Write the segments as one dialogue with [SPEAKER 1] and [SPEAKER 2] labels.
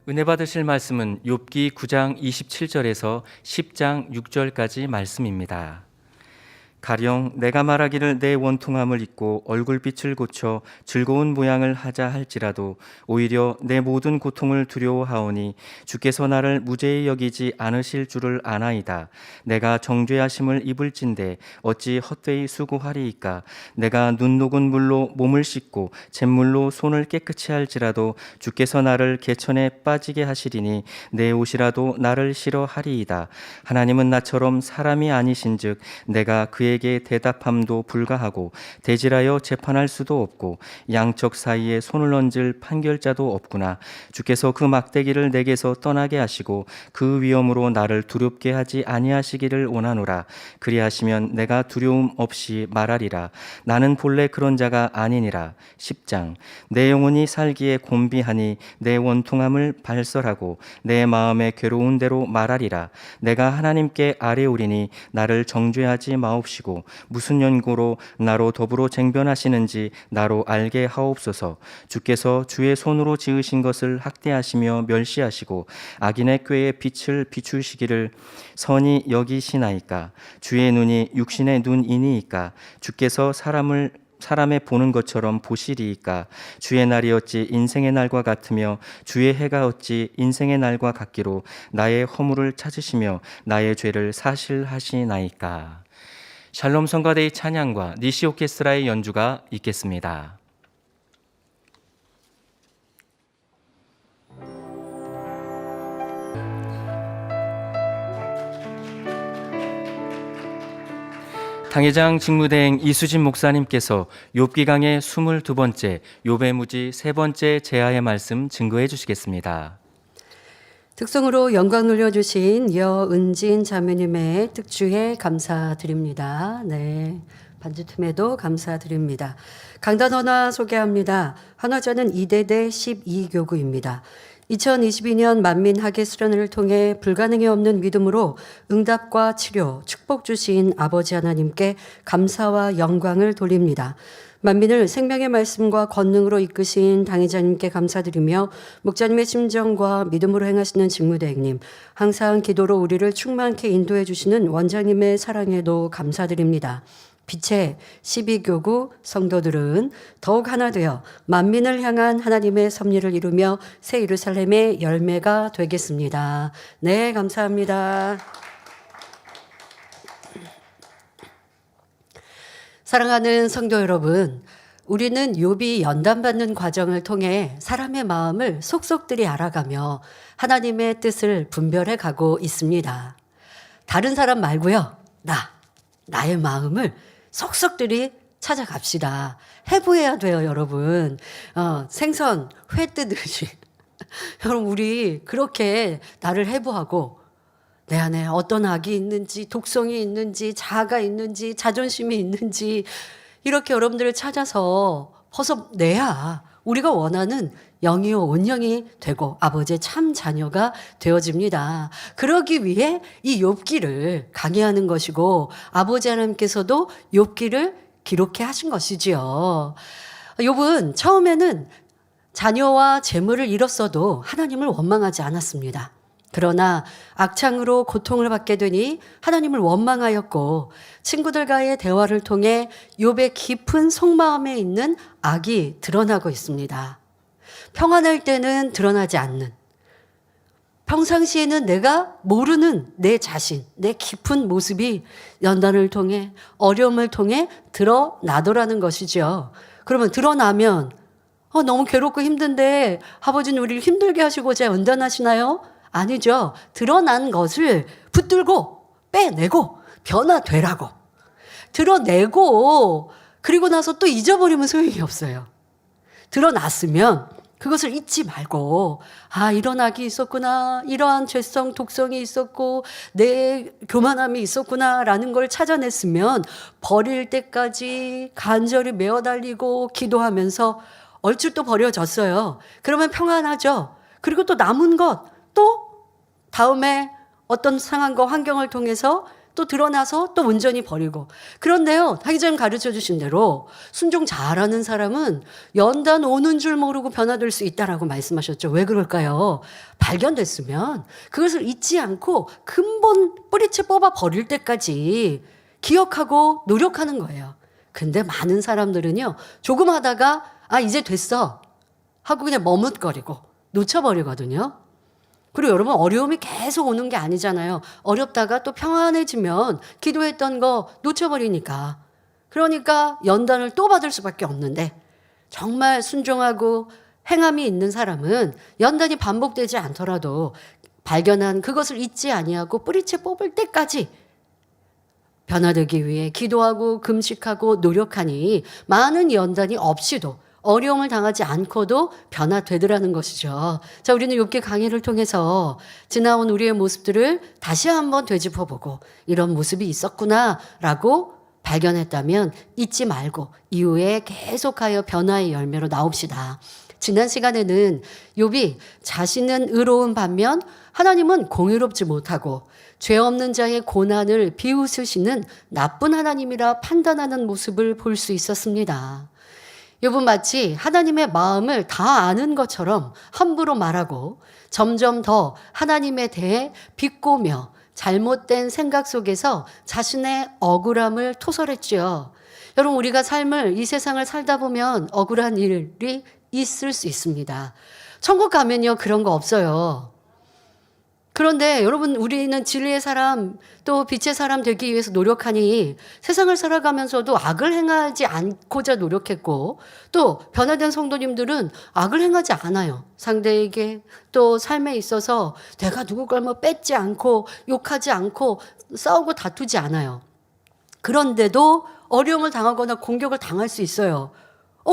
[SPEAKER 1] 은혜 받으실 말씀은 욥기 9장 27절에서 10장 6절까지 말씀입니다. 가령 내가 말하기를 내 원통함을 잊고 얼굴빛을 고쳐 즐거운 모양을 하자 할지라도 오히려 내 모든 고통을 두려워하오니 주께서 나를 무죄히 여기지 않으실 줄을 아나이다. 내가 정죄하심을 입을진대 어찌 헛되이 수고하리이까. 내가 눈 녹은 물로 몸을 씻고 잿물로 손을 깨끗이 할지라도 주께서 나를 개천에 빠지게 하시리니 내 옷이라도 나를 싫어하리이다. 하나님은 나처럼 사람이 아니신즉 내가 그에게 대답함도 불가하고 대질하여 재판할 수도 없고 양측 사이에 손을 얹을 판결자도 없구나. 주께서 그 막대기를 내게서 떠나게 하시고 그 위엄으로 나를 두렵게 하지 아니하시기를 원하노라. 그리하시면 내가 두려움 없이 말하리라. 나는 본래 그런 자가 아니니라. 10장 내 영혼이 살기에 곤비하니 내 원통함을 발설하고 내 마음의 괴로운 대로 말하리라. 내가 하나님께 아뢰오리니 나를 정죄하지 마옵시고 무슨 연고로 나로 더불어 쟁변하시는지 나로 알게 하옵소서. 주께서 주의 손으로 지으신 것을 학대하시며 멸시하시고 악인의 꾀에 빛을 비추시기를 선히 여기시나이까. 주의 눈이 육신의 눈이니이까. 주께서 사람의 보는 것처럼 보시리이까. 주의 날이 어찌 인생의 날과 같으며 주의 해가 어찌 인생의 날과 같기로 나의 허물을 찾으시며 나의 죄를 사실하시나이까. 샬롬 성가대의 찬양과 니시 오케스트라의 연주가 있겠습니다. 당회장 직무대행 이수진 목사님께서 욥기 강의 22번째 욥의 무지 3번째 제하의 말씀 증거해 주시겠습니다.
[SPEAKER 2] 특성으로 영광 눌려주신 여은진 자매님의 특주에 감사드립니다. 네, 반주 틈에도 감사드립니다. 강단 하나 소개합니다. 한화자는 이대대 12교구입니다. 2022년 만민학예 수련회를 통해 불가능이 없는 믿음으로 응답과 치료, 축복 주신 아버지 하나님께 감사와 영광을 돌립니다. 만민을 생명의 말씀과 권능으로 이끄신 당회자님께 감사드리며 목자님의 심정과 믿음으로 행하시는 직무대행님, 항상 기도로 우리를 충만케 인도해 주시는 원장님의 사랑에도 감사드립니다. 빛의 12교구 성도들은 더욱 하나 되어 만민을 향한 하나님의 섭리를 이루며 새 예루살렘의 열매가 되겠습니다. 네, 감사합니다. 사랑하는 성도 여러분, 우리는 욥이 연단받는 과정을 통해 사람의 마음을 속속들이 알아가며 하나님의 뜻을 분별해 가고 있습니다. 다른 사람 말고요, 나의 마음을 속속들이 찾아갑시다. 해부해야 돼요, 여러분. 생선, 회 뜨듯이. 여러분, 우리 그렇게 나를 해부하고 내 안에 어떤 악이 있는지, 독성이 있는지, 자아가 있는지, 자존심이 있는지 이렇게 여러분들을 찾아서 벗어내야 우리가 원하는 영이요 온영이 되고 아버지의 참 자녀가 되어집니다. 그러기 위해 이 욥기를 강의하는 것이고 아버지 하나님께서도 욥기를 기록해 하신 것이지요. 욥은 처음에는 자녀와 재물을 잃었어도 하나님을 원망하지 않았습니다. 그러나 악창으로 고통을 받게 되니 하나님을 원망하였고 친구들과의 대화를 통해 욥의 깊은 속마음에 있는 악이 드러나고 있습니다. 평안할 때는 드러나지 않는, 평상시에는 내가 모르는 내 자신, 내 깊은 모습이 연단을 통해 어려움을 통해 드러나더라는 것이죠. 그러면 드러나면 너무 괴롭고 힘든데 아버지는 우리를 힘들게 하시고자 연단하시나요? 아니죠. 드러난 것을 붙들고 빼내고 변화되라고. 드러내고 그리고 나서 또 잊어버리면 소용이 없어요. 드러났으면 그것을 잊지 말고 이런 악이 있었구나. 이러한 죄성, 독성이 있었고 내 교만함이 있었구나라는 걸 찾아냈으면 버릴 때까지 간절히 메어달리고 기도하면서 얼추 또 버려졌어요. 그러면 평안하죠. 그리고 또 남은 것 또 다음에 어떤 상황과 환경을 통해서 또 드러나서 또 온전히 버리고. 그런데요, 하기 전 가르쳐 주신 대로 순종 잘하는 사람은 연단 오는 줄 모르고 변화될 수 있다라고 말씀하셨죠. 왜 그럴까요? 발견됐으면 그것을 잊지 않고 근본 뿌리채 뽑아 버릴 때까지 기억하고 노력하는 거예요. 근데 많은 사람들은요, 조금 하다가 이제 됐어 하고 그냥 머뭇거리고 놓쳐버리거든요. 그리고 여러분, 어려움이 계속 오는 게 아니잖아요. 어렵다가 또 평안해지면 기도했던 거 놓쳐버리니까. 그러니까 연단을 또 받을 수밖에 없는데, 정말 순종하고 행함이 있는 사람은 연단이 반복되지 않더라도 발견한 그것을 잊지 아니하고 뿌리채 뽑을 때까지 변화되기 위해 기도하고 금식하고 노력하니 많은 연단이 없이도 어려움을 당하지 않고도 변화되더라는 것이죠. 자, 우리는 욥기 강의를 통해서 지나온 우리의 모습들을 다시 한번 되짚어보고 이런 모습이 있었구나라고 발견했다면 잊지 말고 이후에 계속하여 변화의 열매로 나옵시다. 지난 시간에는 욥이 자신은 의로운 반면 하나님은 공의롭지 못하고 죄 없는 자의 고난을 비웃으시는 나쁜 하나님이라 판단하는 모습을 볼 수 있었습니다. 욥은 마치 하나님의 마음을 다 아는 것처럼 함부로 말하고 점점 더 하나님에 대해 비꼬며 잘못된 생각 속에서 자신의 억울함을 토설했지요. 여러분, 우리가 이 세상을 살다 보면 억울한 일이 있을 수 있습니다. 천국 가면요, 그런 거 없어요. 그런데 여러분, 우리는 진리의 사람 또 빛의 사람 되기 위해서 노력하니 세상을 살아가면서도 악을 행하지 않고자 노력했고, 또 변화된 성도님들은 악을 행하지 않아요. 상대에게 또 삶에 있어서 내가 누구 걸 뺏지 않고 욕하지 않고 싸우고 다투지 않아요. 그런데도 어려움을 당하거나 공격을 당할 수 있어요.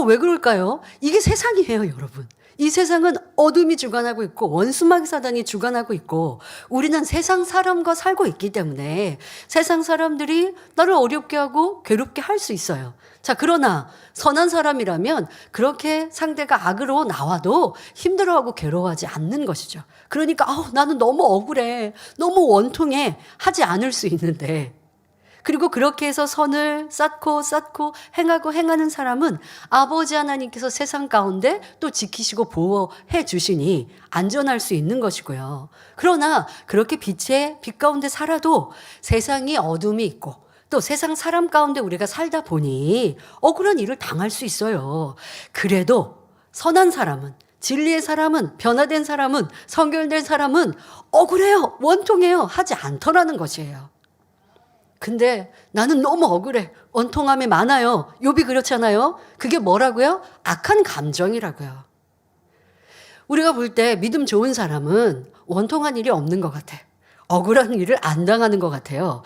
[SPEAKER 2] 왜 그럴까요? 이게 세상이에요, 여러분. 이 세상은 어둠이 주관하고 있고 원수마귀 사단이 주관하고 있고 우리는 세상 사람과 살고 있기 때문에 세상 사람들이 나를 어렵게 하고 괴롭게 할 수 있어요. 자, 그러나 선한 사람이라면 그렇게 상대가 악으로 나와도 힘들어하고 괴로워하지 않는 것이죠. 그러니까 나는 너무 억울해, 너무 원통해 하지 않을 수 있는데, 그리고 그렇게 해서 선을 쌓고 행하는 사람은 아버지 하나님께서 세상 가운데 또 지키시고 보호해 주시니 안전할 수 있는 것이고요. 그러나 그렇게 빛 가운데 살아도 세상이 어둠이 있고 또 세상 사람 가운데 우리가 살다 보니 억울한 일을 당할 수 있어요. 그래도 선한 사람은, 진리의 사람은, 변화된 사람은, 성결된 사람은 억울해요, 원통해요 하지 않더라는 것이에요. 근데 나는 너무 억울해, 원통함이 많아요. 욥이 그렇잖아요. 그게 뭐라고요? 악한 감정이라고요. 우리가 볼 때 믿음 좋은 사람은 원통한 일이 없는 것 같아. 억울한 일을 안 당하는 것 같아요.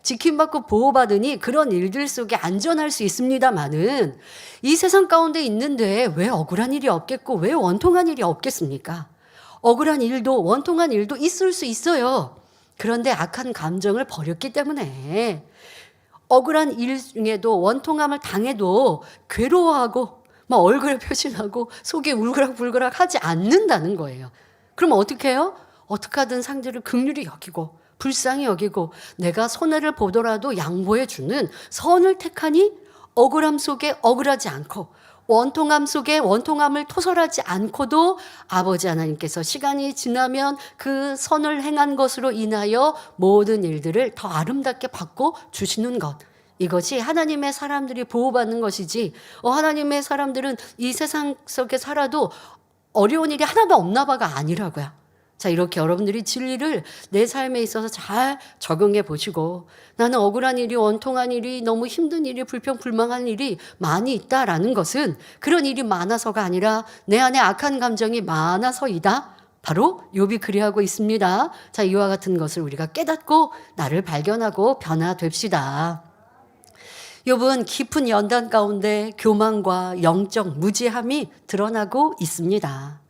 [SPEAKER 2] 지킴받고 보호받으니 그런 일들 속에 안전할 수 있습니다마는 이 세상 가운데 있는데 왜 억울한 일이 없겠고 왜 원통한 일이 없겠습니까? 억울한 일도 원통한 일도 있을 수 있어요. 그런데 악한 감정을 버렸기 때문에 억울한 일 중에도 원통함을 당해도 괴로워하고 막 얼굴에 표신하고 속에 울그락불그락 하지 않는다는 거예요. 그럼 어떻게 해요? 어떻게 하든 상대를 긍휼히 여기고 불쌍히 여기고 내가 손해를 보더라도 양보해 주는 선을 택하니 억울함 속에 억울하지 않고 원통함 속에 원통함을 토설하지 않고도 아버지 하나님께서 시간이 지나면 그 선을 행한 것으로 인하여 모든 일들을 더 아름답게 바꿔 주시는 것. 이것이 하나님의 사람들이 보호받는 것이지, 하나님의 사람들은 이 세상 속에 살아도 어려운 일이 하나도 없나 봐가 아니라고요. 자, 이렇게 여러분들이 진리를 내 삶에 있어서 잘 적용해 보시고, 나는 억울한 일이, 원통한 일이, 너무 힘든 일이, 불평불만한 일이 많이 있다라는 것은 그런 일이 많아서가 아니라 내 안에 악한 감정이 많아서이다. 바로 욥이 그리하고 있습니다. 자, 이와 같은 것을 우리가 깨닫고 나를 발견하고 변화됩시다. 욥은 깊은 연단 가운데 교만과 영적 무지함이 드러나고 있습니다.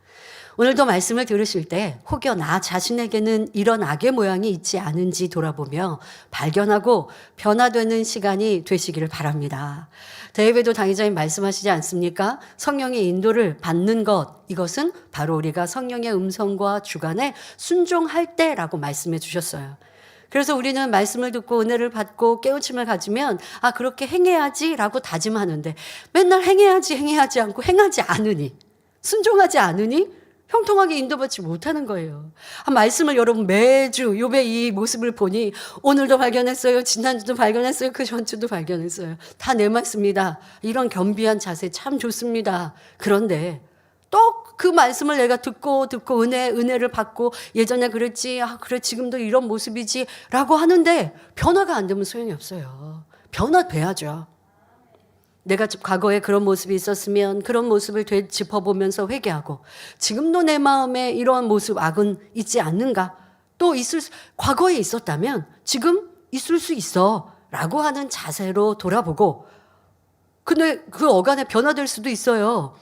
[SPEAKER 2] 오늘도 말씀을 들으실 때 혹여 나 자신에게는 이런 악의 모양이 있지 않은지 돌아보며 발견하고 변화되는 시간이 되시기를 바랍니다. 대회도 당의자님 말씀하시지 않습니까? 성령의 인도를 받는 것, 이것은 바로 우리가 성령의 음성과 주관에 순종할 때라고 말씀해 주셨어요. 그래서 우리는 말씀을 듣고 은혜를 받고 깨우침을 가지면 아 그렇게 행해야지라고 다짐하는데 맨날 행해야지 않고 행하지 않으니 순종하지 않으니 형통하게 인도받지 못하는 거예요. 말씀을 여러분 매주 욥의 이 모습을 보니 오늘도 발견했어요. 지난주도 발견했어요. 그 전주도 발견했어요. 다 내 말씀이다. 이런 겸비한 자세 참 좋습니다. 그런데 또 그 말씀을 내가 듣고 은혜를 받고 예전에 그랬지. 아 그래 지금도 이런 모습이지 라고 하는데 변화가 안 되면 소용이 없어요. 변화돼야죠. 내가 과거에 그런 모습이 있었으면 그런 모습을 되짚어보면서 회개하고 지금도 내 마음에 이러한 모습 악은 있지 않는가? 또 과거에 있었다면 지금 있을 수 있어 라고 하는 자세로 돌아보고 근데 그 어간에 변화될 수도 있어요.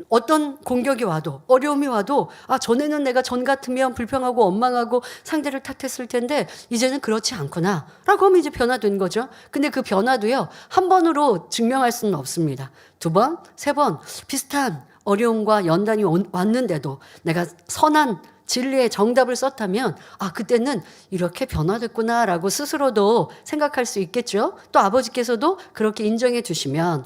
[SPEAKER 2] 어떤 공격이 와도 어려움이 와도 아 전에는 내가 전 같으면 불평하고 원망하고 상대를 탓했을 텐데 이제는 그렇지 않구나 라고 하면 이제 변화된 거죠. 근데 그 변화도요 한 번으로 증명할 수는 없습니다. 두 번, 세 번 비슷한 어려움과 연단이 왔는데도 내가 선한 진리의 정답을 썼다면 아 그때는 이렇게 변화됐구나 라고 스스로도 생각할 수 있겠죠. 또 아버지께서도 그렇게 인정해 주시면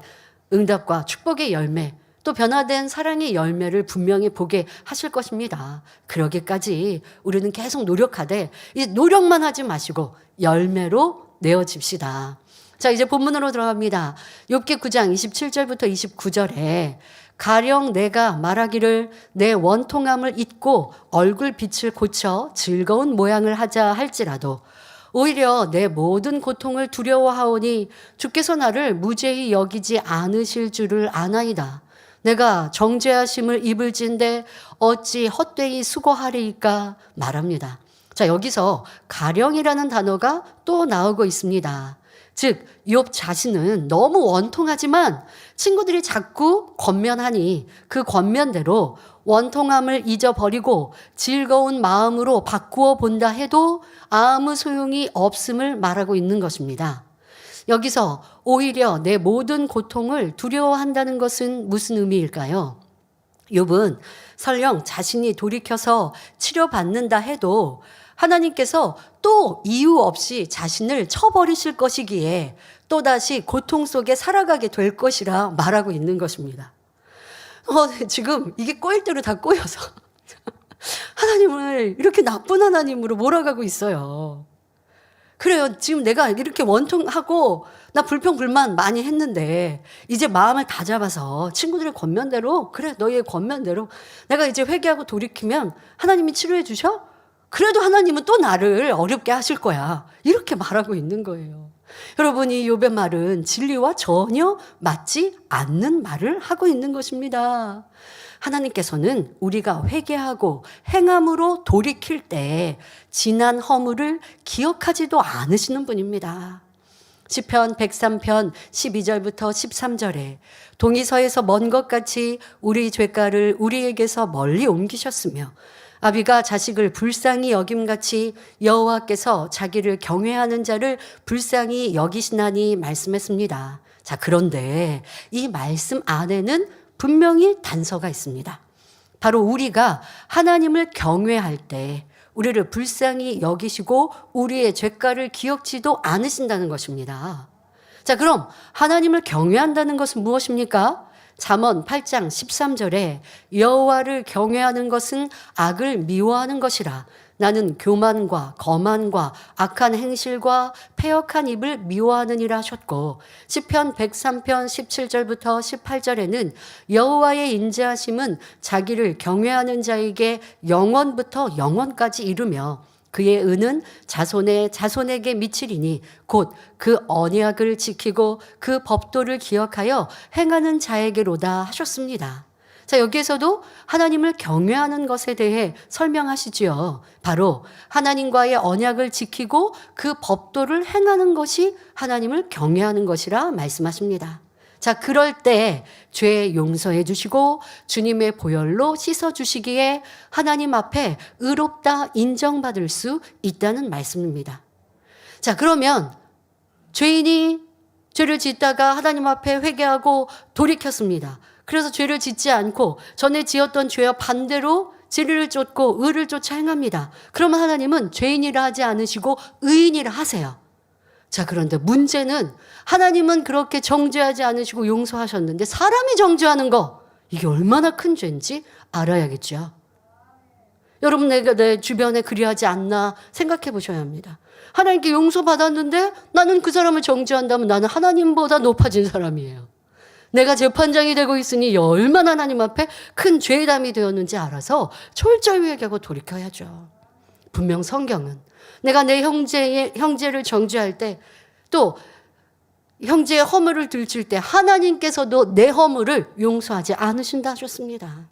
[SPEAKER 2] 응답과 축복의 열매 또 변화된 사랑의 열매를 분명히 보게 하실 것입니다. 그러기까지 우리는 계속 노력하되 이제 노력만 하지 마시고 열매로 내어집시다. 자 이제 본문으로 들어갑니다. 욥기 9장 27절부터 29절에 가령 내가 말하기를 내 원통함을 잊고 얼굴빛을 고쳐 즐거운 모양을 하자 할지라도 오히려 내 모든 고통을 두려워하오니 주께서 나를 무죄히 여기지 않으실 줄을 아나이다. 내가 정죄하심을 입을진데 어찌 헛되이 수고하리이까 말합니다. 자 여기서 가령이라는 단어가 또 나오고 있습니다. 즉 욥 자신은 너무 원통하지만 친구들이 자꾸 권면하니 그 권면대로 원통함을 잊어버리고 즐거운 마음으로 바꾸어 본다 해도 아무 소용이 없음을 말하고 있는 것입니다. 여기서 오히려 내 모든 고통을 두려워한다는 것은 무슨 의미일까요? 욥은 설령 자신이 돌이켜서 치료받는다 해도 하나님께서 또 이유 없이 자신을 쳐버리실 것이기에 또다시 고통 속에 살아가게 될 것이라 말하고 있는 것입니다. 지금 이게 꼬일 대로 다 꼬여서 하나님을 이렇게 나쁜 하나님으로 몰아가고 있어요. 그래요. 지금 내가 이렇게 원통하고 나 불평불만 많이 했는데 이제 마음을 다 잡아서 친구들의 권면대로 그래 너의 권면대로 내가 이제 회개하고 돌이키면 하나님이 치료해 주셔? 그래도 하나님은 또 나를 어렵게 하실 거야. 이렇게 말하고 있는 거예요. 여러분 이 욥의 말은 진리와 전혀 맞지 않는 말을 하고 있는 것입니다. 하나님께서는 우리가 회개하고 행함으로 돌이킬 때 지난 허물을 기억하지도 않으시는 분입니다. 시편 103편 12절부터 13절에 동이서에서 먼 것 같이 우리 죄가를 우리에게서 멀리 옮기셨으며 아비가 자식을 불쌍히 여김같이 여호와께서 자기를 경외하는 자를 불쌍히 여기시나니 말씀했습니다. 자, 그런데 이 말씀 안에는 분명히 단서가 있습니다. 바로 우리가 하나님을 경외할 때 우리를 불쌍히 여기시고 우리의 죄가를 기억지도 않으신다는 것입니다. 자, 그럼 하나님을 경외한다는 것은 무엇입니까? 잠언 8장 13절에 여호와를 경외하는 것은 악을 미워하는 것이라 나는 교만과 거만과 악한 행실과 패역한 입을 미워하느니라 하셨고 시편 103편 17절부터 18절에는 여호와의 인자하심은 자기를 경외하는 자에게 영원부터 영원까지 이르며 그의 은은 자손의 자손에게 미치리니 곧 그 언약을 지키고 그 법도를 기억하여 행하는 자에게로다 하셨습니다. 자, 여기에서도 하나님을 경외하는 것에 대해 설명하시지요. 바로 하나님과의 언약을 지키고 그 법도를 행하는 것이 하나님을 경외하는 것이라 말씀하십니다. 자, 그럴 때 죄 용서해 주시고 주님의 보혈로 씻어 주시기에 하나님 앞에 의롭다 인정받을 수 있다는 말씀입니다. 자, 그러면 죄인이 죄를 짓다가 하나님 앞에 회개하고 돌이켰습니다. 그래서 죄를 짓지 않고 전에 지었던 죄와 반대로 진리를 쫓고 의를 쫓아 행합니다. 그러면 하나님은 죄인이라 하지 않으시고 의인이라 하세요. 자, 그런데 문제는 하나님은 그렇게 정죄하지 않으시고 용서하셨는데 사람이 정죄하는 거, 이게 얼마나 큰 죄인지 알아야겠죠. 여러분, 내가 내 주변에 그리하지 않나 생각해 보셔야 합니다. 하나님께 용서받았는데 나는 그 사람을 정죄한다면 나는 하나님보다 높아진 사람이에요. 내가 재판장이 되고 있으니 얼마나 하나님 앞에 큰 죄담이 되었는지 알아서 철저히 회개하고 돌이켜야죠. 분명 성경은 내가 내 형제를 정죄할 때, 또 형제의 허물을 들칠 때 하나님께서도 내 허물을 용서하지 않으신다 하셨습니다.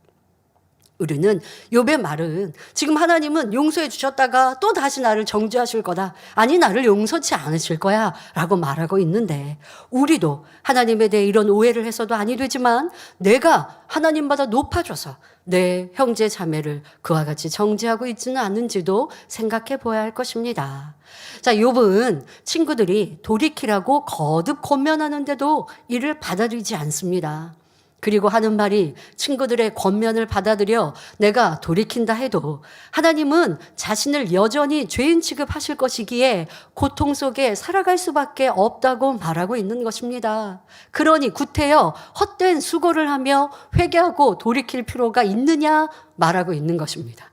[SPEAKER 2] 우리는 욥의 말은 지금 하나님은 용서해 주셨다가 또 다시 나를 정죄하실 거다, 아니 나를 용서치 않으실 거야 라고 말하고 있는데, 우리도 하나님에 대해 이런 오해를 해서도 아니 되지만 내가 하나님보다 높아져서 내 형제 자매를 그와 같이 정죄하고 있지는 않은지도 생각해 보아야 할 것입니다. 자, 욥은 친구들이 돌이키라고 거듭 권면하는데도 이를 받아들이지 않습니다. 그리고 하는 말이, 친구들의 권면을 받아들여 내가 돌이킨다 해도 하나님은 자신을 여전히 죄인 취급하실 것이기에 고통 속에 살아갈 수밖에 없다고 말하고 있는 것입니다. 그러니 구태여 헛된 수고를 하며 회개하고 돌이킬 필요가 있느냐 말하고 있는 것입니다.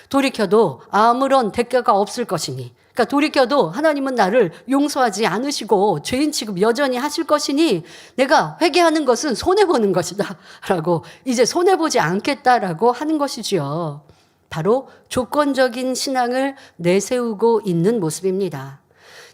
[SPEAKER 2] 돌이켜도 아무런 대가가 없을 것이니, 그러니까 돌이켜도 하나님은 나를 용서하지 않으시고 죄인 취급 여전히 하실 것이니 내가 회개하는 것은 손해보는 것이다 라고, 이제 손해보지 않겠다라고 하는 것이지요. 바로 조건적인 신앙을 내세우고 있는 모습입니다.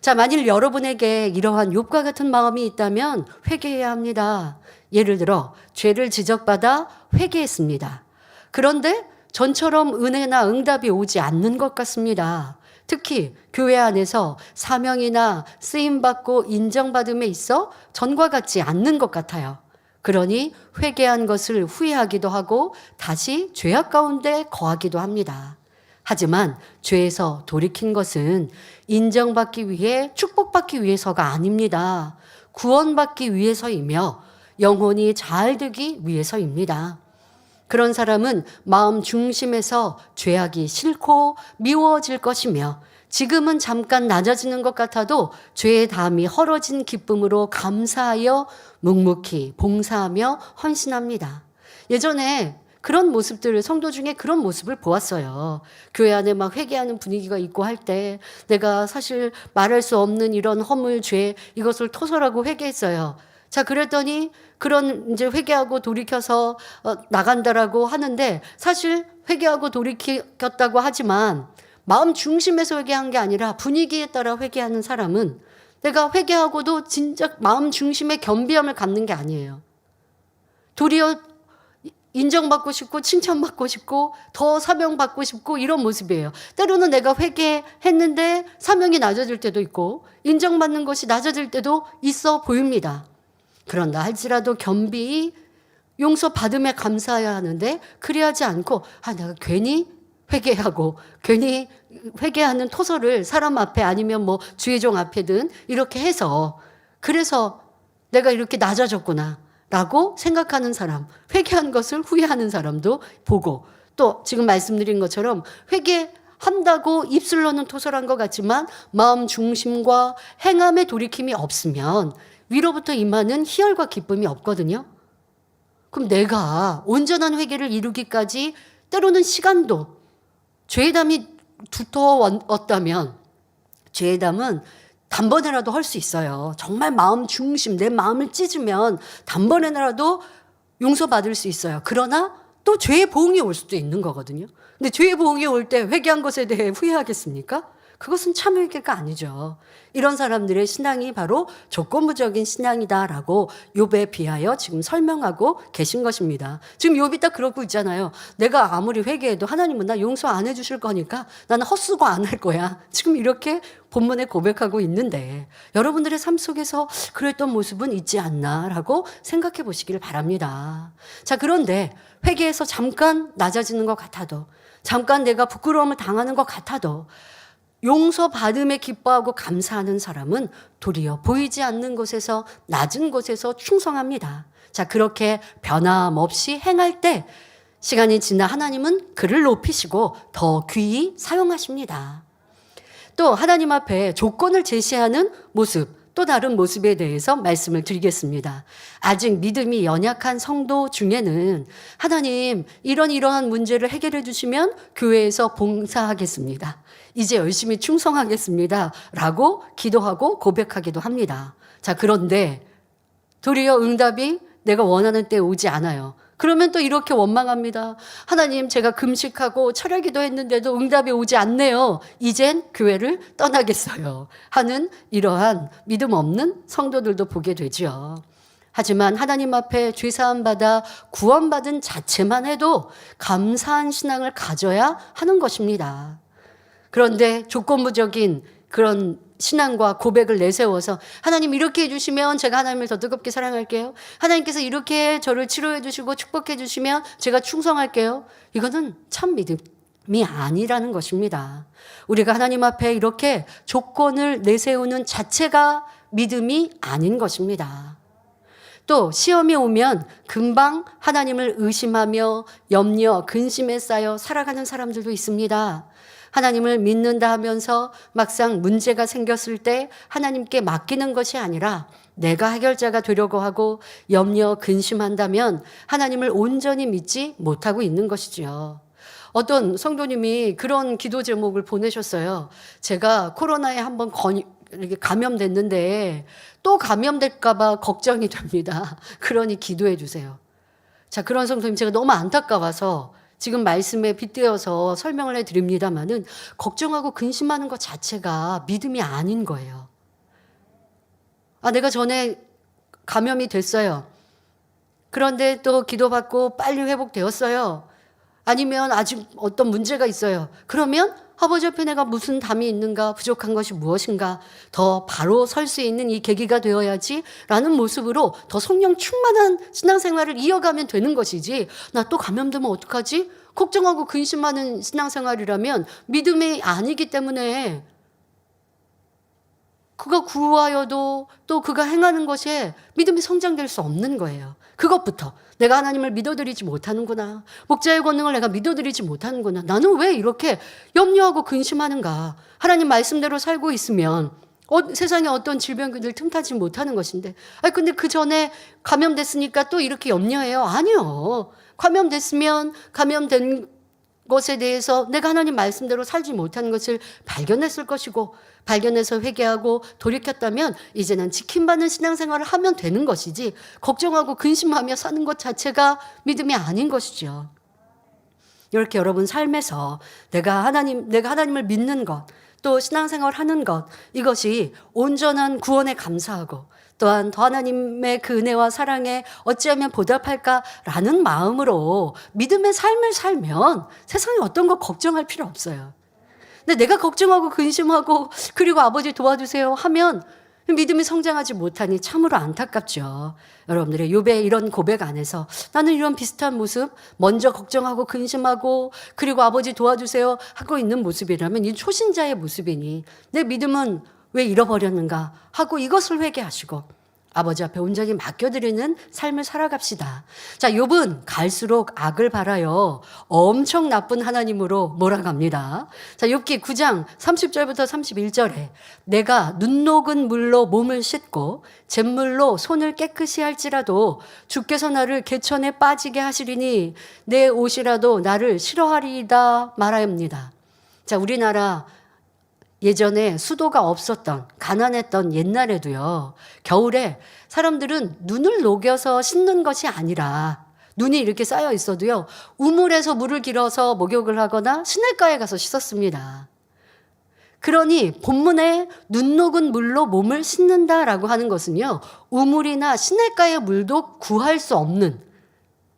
[SPEAKER 2] 자, 만일 여러분에게 이러한 욥과 같은 마음이 있다면 회개해야 합니다. 예를 들어 죄를 지적받아 회개했습니다. 그런데 전처럼 은혜나 응답이 오지 않는 것 같습니다. 특히 교회 안에서 사명이나 쓰임받고 인정받음에 있어 전과 같지 않는 것 같아요. 그러니 회개한 것을 후회하기도 하고 다시 죄악 가운데 거하기도 합니다. 하지만 죄에서 돌이킨 것은 인정받기 위해, 축복받기 위해서가 아닙니다. 구원받기 위해서이며 영혼이 잘 되기 위해서입니다. 그런 사람은 마음 중심에서 죄악이 싫고 미워질 것이며, 지금은 잠깐 낮아지는 것 같아도 죄의 담이 헐어진 기쁨으로 감사하여 묵묵히 봉사하며 헌신합니다. 예전에 그런 모습들을, 성도 중에 그런 모습을 보았어요. 교회 안에 막 회개하는 분위기가 있고 할 때 내가 사실 말할 수 없는 이런 허물, 죄, 이것을 토설하고 회개했어요. 자, 그랬더니 그런 이제 회개하고 돌이켜서 나간다라고 하는데, 사실 회개하고 돌이켰다고 하지만 마음 중심에서 회개한 게 아니라 분위기에 따라 회개하는 사람은 내가 회개하고도 진짜 마음 중심의 겸비함을 갖는 게 아니에요. 도리어 인정받고 싶고 칭찬받고 싶고 더 사명받고 싶고 이런 모습이에요. 때로는 내가 회개했는데 사명이 낮아질 때도 있고 인정받는 것이 낮아질 때도 있어 보입니다. 그런다 할지라도 겸비히 용서받음에 감사해야 하는데, 그리하지 않고 내가 괜히 회개하고 괜히 회개하는 토설을 사람 앞에 아니면 뭐 주의종 앞에든 이렇게 해서 그래서 내가 이렇게 낮아졌구나 라고 생각하는 사람, 회개한 것을 후회하는 사람도 보고, 또 지금 말씀드린 것처럼 회개한다고 입술로는 토설한 것 같지만 마음 중심과 행함의 돌이킴이 없으면 위로부터 임하는 희열과 기쁨이 없거든요. 그럼 내가 온전한 회개를 이루기까지 때로는 시간도, 죄의 담이 두터웠다면 죄의 담은 단번에라도 할 수 있어요. 정말 마음 중심, 내 마음을 찢으면 단번에라도 용서받을 수 있어요. 그러나 또 죄의 보응이 올 수도 있는 거거든요. 근데 죄의 보응이 올 때 회개한 것에 대해 후회하겠습니까? 그것은 참 회개가 아니죠. 이런 사람들의 신앙이 바로 조건부적인 신앙이다라고 욥에 비하여 지금 설명하고 계신 것입니다. 지금 욥이 딱 그러고 있잖아요. 내가 아무리 회개해도 하나님은 나 용서 안 해주실 거니까 나는 헛수고 안 할 거야. 지금 이렇게 본문에 고백하고 있는데, 여러분들의 삶 속에서 그랬던 모습은 있지 않나라고 생각해 보시길 바랍니다. 자, 그런데 회개해서 잠깐 낮아지는 것 같아도, 잠깐 내가 부끄러움을 당하는 것 같아도 용서받음에 기뻐하고 감사하는 사람은 도리어 보이지 않는 곳에서, 낮은 곳에서 충성합니다. 자, 그렇게 변함없이 행할 때 시간이 지나 하나님은 그를 높이시고 더 귀히 사용하십니다. 또 하나님 앞에 조건을 제시하는 모습, 또 다른 모습에 대해서 말씀을 드리겠습니다. 아직 믿음이 연약한 성도 중에는 하나님 이러한 문제를 해결해 주시면 교회에서 봉사하겠습니다. 이제 열심히 충성하겠습니다. 라고 기도하고 고백하기도 합니다. 자, 그런데 도리어 응답이 내가 원하는 때 오지 않아요. 그러면 또 이렇게 원망합니다. 하나님, 제가 금식하고 철야기도 했는데도 응답이 오지 않네요. 이젠 교회를 떠나겠어요. 하는 이러한 믿음 없는 성도들도 보게 되죠. 하지만 하나님 앞에 죄사함 받아 구원받은 자체만 해도 감사한 신앙을 가져야 하는 것입니다. 그런데 조건부적인 그런 신앙과 고백을 내세워서 하나님 이렇게 해주시면 제가 하나님을 더 뜨겁게 사랑할게요. 하나님께서 이렇게 저를 치료해 주시고 축복해 주시면 제가 충성할게요. 이거는 참 믿음이 아니라는 것입니다. 우리가 하나님 앞에 이렇게 조건을 내세우는 자체가 믿음이 아닌 것입니다. 또 시험이 오면 금방 하나님을 의심하며 염려, 근심에 쌓여 살아가는 사람들도 있습니다. 하나님을 믿는다 하면서 막상 문제가 생겼을 때 하나님께 맡기는 것이 아니라 내가 해결자가 되려고 하고 염려, 근심한다면 하나님을 온전히 믿지 못하고 있는 것이지요. 어떤 성도님이 그런 기도 제목을 보내셨어요. 제가 코로나에 한번 이렇게 감염됐는데 또 감염될까 봐 걱정이 됩니다. 그러니 기도해 주세요. 자, 그런 성도님 제가 너무 안타까워서 지금 말씀에 빗대어서 설명을 해드립니다마는 걱정하고 근심하는 것 자체가 믿음이 아닌 거예요. 아, 내가 전에 감염이 됐어요. 그런데 또 기도받고 빨리 회복되었어요. 아니면 아직 어떤 문제가 있어요. 그러면 아버지 옆에 내가 무슨 담이 있는가, 부족한 것이 무엇인가, 더 바로 설 수 있는 이 계기가 되어야지 라는 모습으로 더 성령 충만한 신앙생활을 이어가면 되는 것이지, 나 또 감염되면 어떡하지? 걱정하고 근심하는 신앙생활이라면 믿음이 아니기 때문에 그가 구하여도 또 그가 행하는 것에 믿음이 성장될 수 없는 거예요. 그것부터 내가 하나님을 믿어드리지 못하는구나. 목자의 권능을 내가 믿어드리지 못하는구나. 나는 왜 이렇게 염려하고 근심하는가. 하나님 말씀대로 살고 있으면 세상에 어떤 질병들 틈타지 못하는 것인데, 근데 그 전에 감염됐으니까 또 이렇게 염려해요? 아니요. 감염됐으면 감염된 것에 대해서 내가 하나님 말씀대로 살지 못하는 것을 발견했을 것이고, 발견해서 회개하고 돌이켰다면 이제는 지킴받는 신앙생활을 하면 되는 것이지, 걱정하고 근심하며 사는 것 자체가 믿음이 아닌 것이죠. 이렇게 여러분 삶에서 내가 하나님을 믿는 것, 또 신앙생활 하는 것, 이것이 온전한 구원에 감사하고 또한 더 하나님의 그 은혜와 사랑에 어찌하면 보답할까라는 마음으로 믿음의 삶을 살면 세상에 어떤 거 걱정할 필요 없어요. 근데 내가 걱정하고 근심하고 그리고 아버지 도와주세요 하면 믿음이 성장하지 못하니 참으로 안타깝죠. 여러분들의 욥의 이런 고백 안에서 나는 이런 비슷한 모습, 먼저 걱정하고 근심하고 그리고 아버지 도와주세요 하고 있는 모습이라면 이 초신자의 모습이니 내 믿음은 왜 잃어버렸는가 하고 이것을 회개하시고 아버지 앞에 온전히 맡겨드리는 삶을 살아갑시다. 자, 욥은 갈수록 악을 바라여 엄청 나쁜 하나님으로 몰아갑니다. 자, 욥기 9장 30절부터 31절에 내가 눈 녹은 물로 몸을 씻고 잿물로 손을 깨끗이 할지라도 주께서 나를 개천에 빠지게 하시리니 내 옷이라도 나를 싫어하리이다 말하옵니다. 자, 우리나라 예전에 수도가 없었던 가난했던 옛날에도요, 겨울에 사람들은 눈을 녹여서 씻는 것이 아니라 눈이 이렇게 쌓여 있어도요, 우물에서 물을 길어서 목욕을 하거나 시냇가에 가서 씻었습니다. 그러니 본문에 눈 녹은 물로 몸을 씻는다라고 하는 것은요, 우물이나 시냇가의 물도 구할 수 없는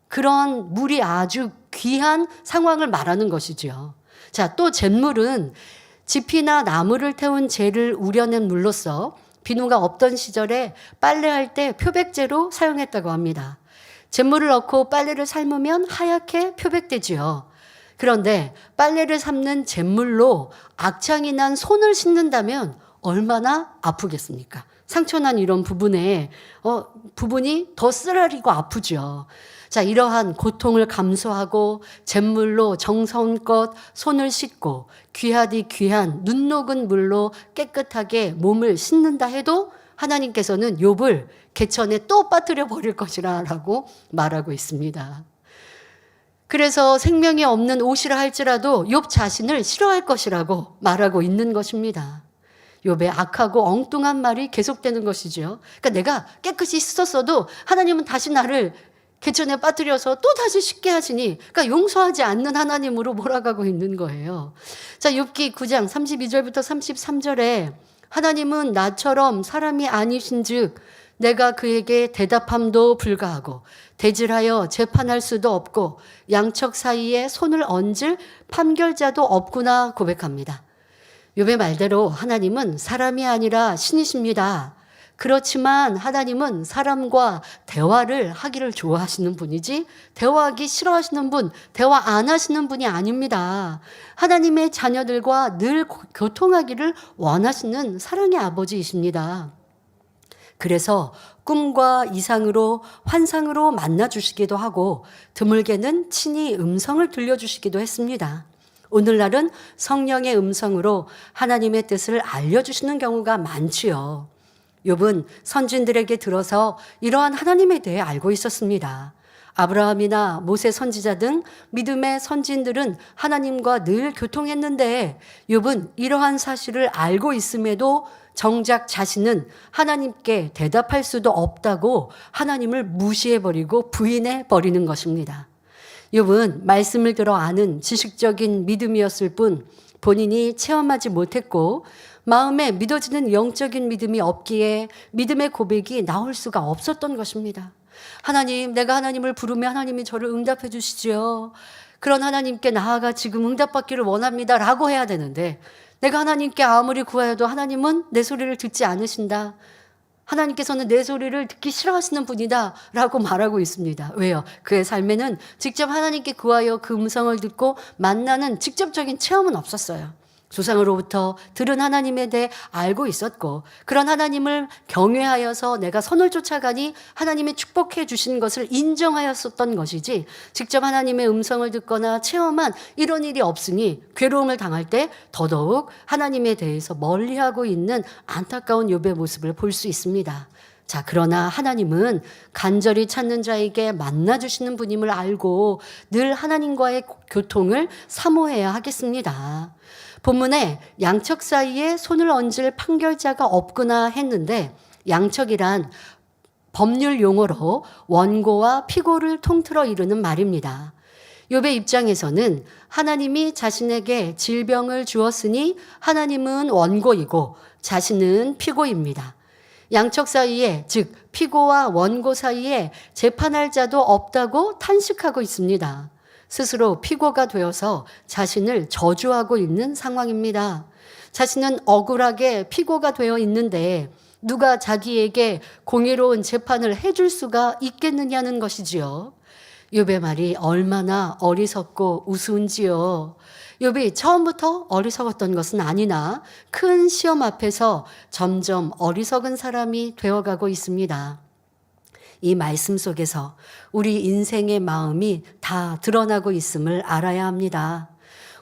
[SPEAKER 2] 그런 물이 아주 귀한 상황을 말하는 것이죠. 자, 또 잿물은 지피나 나무를 태운 재를 우려낸 물로서 비누가 없던 시절에 빨래할 때 표백제로 사용했다고 합니다. 잿물을 넣고 빨래를 삶으면 하얗게 표백되지요. 그런데 빨래를 삶는 잿물로 악창이 난 손을 씻는다면 얼마나 아프겠습니까? 상처난 이런 부분에 부분이 더 쓰라리고 아프죠. 자, 이러한 고통을 감수하고 잿물로 정성껏 손을 씻고 귀하디 귀한 눈 녹은 물로 깨끗하게 몸을 씻는다 해도 하나님께서는 욥을 개천에 또 빠뜨려 버릴 것이라고 말하고 있습니다. 그래서 생명이 없는 옷이라 할지라도 욥 자신을 싫어할 것이라고 말하고 있는 것입니다. 욥의 악하고 엉뚱한 말이 계속되는 것이죠. 그러니까 내가 깨끗이 씻었어도 하나님은 다시 나를 개천에 빠뜨려서 또 다시 씻게 하시니, 그러니까 용서하지 않는 하나님으로 몰아가고 있는 거예요. 자, 욥기 9장 32절부터 33절에 하나님은 나처럼 사람이 아니신즉 내가 그에게 대답함도 불가하고 대질하여 재판할 수도 없고 양척 사이에 손을 얹을 판결자도 없구나 고백합니다. 욥의 말대로 하나님은 사람이 아니라 신이십니다. 그렇지만 하나님은 사람과 대화를 하기를 좋아하시는 분이지 대화하기 싫어하시는 분, 대화 안 하시는 분이 아닙니다. 하나님의 자녀들과 늘 교통하기를 원하시는 사랑의 아버지이십니다. 그래서 꿈과 이상으로 환상으로 만나주시기도 하고 드물게는 친히 음성을 들려주시기도 했습니다. 오늘날은 성령의 음성으로 하나님의 뜻을 알려주시는 경우가 많지요. 욥은 선진들에게 들어서 이러한 하나님에 대해 알고 있었습니다. 아브라함이나 모세 선지자 등 믿음의 선진들은 하나님과 늘 교통했는데 욥은 이러한 사실을 알고 있음에도 정작 자신은 하나님께 대답할 수도 없다고 하나님을 무시해버리고 부인해버리는 것입니다. 욥은 말씀을 들어 아는 지식적인 믿음이었을 뿐 본인이 체험하지 못했고 마음에 믿어지는 영적인 믿음이 없기에 믿음의 고백이 나올 수가 없었던 것입니다. 하나님, 내가 하나님을 부르면 하나님이 저를 응답해 주시지요. 그런 하나님께 나아가 지금 응답받기를 원합니다 라고 해야 되는데 내가 하나님께 아무리 구하여도 하나님은 내 소리를 듣지 않으신다. 하나님께서는 내 소리를 듣기 싫어하시는 분이다 라고 말하고 있습니다. 왜요? 그의 삶에는 직접 하나님께 구하여 그 음성을 듣고 만나는 직접적인 체험은 없었어요. 조상으로부터 들은 하나님에 대해 알고 있었고 그런 하나님을 경외하여서 내가 선을 쫓아가니 하나님이 축복해 주신 것을 인정하였었던 것이지 직접 하나님의 음성을 듣거나 체험한 이런 일이 없으니 괴로움을 당할 때 더더욱 하나님에 대해서 멀리하고 있는 안타까운 욥의 모습을 볼 수 있습니다. 자, 그러나 하나님은 간절히 찾는 자에게 만나주시는 분임을 알고 늘 하나님과의 교통을 사모해야 하겠습니다. 본문에 양척 사이에 손을 얹을 판결자가 없구나 했는데 양척이란 법률 용어로 원고와 피고를 통틀어 이루는 말입니다. 욥의 입장에서는 하나님이 자신에게 질병을 주었으니 하나님은 원고이고 자신은 피고입니다. 양척 사이에, 즉 피고와 원고 사이에 재판할 자도 없다고 탄식하고 있습니다. 스스로 피고가 되어서 자신을 저주하고 있는 상황입니다. 자신은 억울하게 피고가 되어 있는데 누가 자기에게 공의로운 재판을 해줄 수가 있겠느냐는 것이지요. 욥의 말이 얼마나 어리석고 우스운지요. 욥이 처음부터 어리석었던 것은 아니나 큰 시험 앞에서 점점 어리석은 사람이 되어가고 있습니다. 이 말씀 속에서 우리 인생의 마음이 다 드러나고 있음을 알아야 합니다.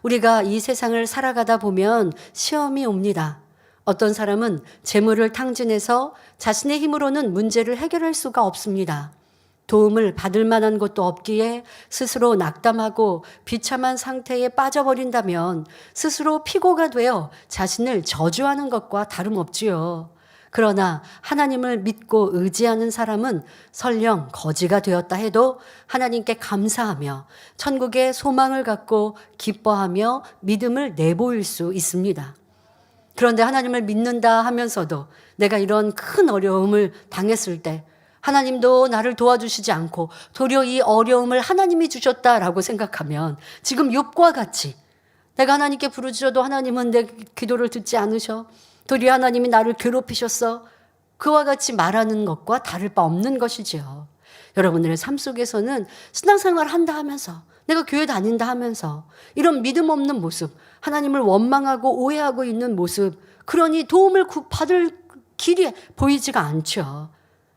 [SPEAKER 2] 우리가 이 세상을 살아가다 보면 시험이 옵니다. 어떤 사람은 재물을 탕진해서 자신의 힘으로는 문제를 해결할 수가 없습니다. 도움을 받을 만한 것도 없기에 스스로 낙담하고 비참한 상태에 빠져버린다면 스스로 피고가 되어 자신을 저주하는 것과 다름없지요. 그러나 하나님을 믿고 의지하는 사람은 설령 거지가 되었다 해도 하나님께 감사하며 천국의 소망을 갖고 기뻐하며 믿음을 내보일 수 있습니다. 그런데 하나님을 믿는다 하면서도 내가 이런 큰 어려움을 당했을 때 하나님도 나를 도와주시지 않고 도리어 이 어려움을 하나님이 주셨다라고 생각하면 지금 욥과 같이 내가 하나님께 부르짖어도 하나님은 내 기도를 듣지 않으셔. 도리어 하나님이 나를 괴롭히셨어. 그와 같이 말하는 것과 다를 바 없는 것이지요. 여러분들의 삶 속에서는 신앙생활 한다 하면서 내가 교회 다닌다 하면서 이런 믿음 없는 모습, 하나님을 원망하고 오해하고 있는 모습, 그러니 도움을 받을 길이 보이지가 않죠.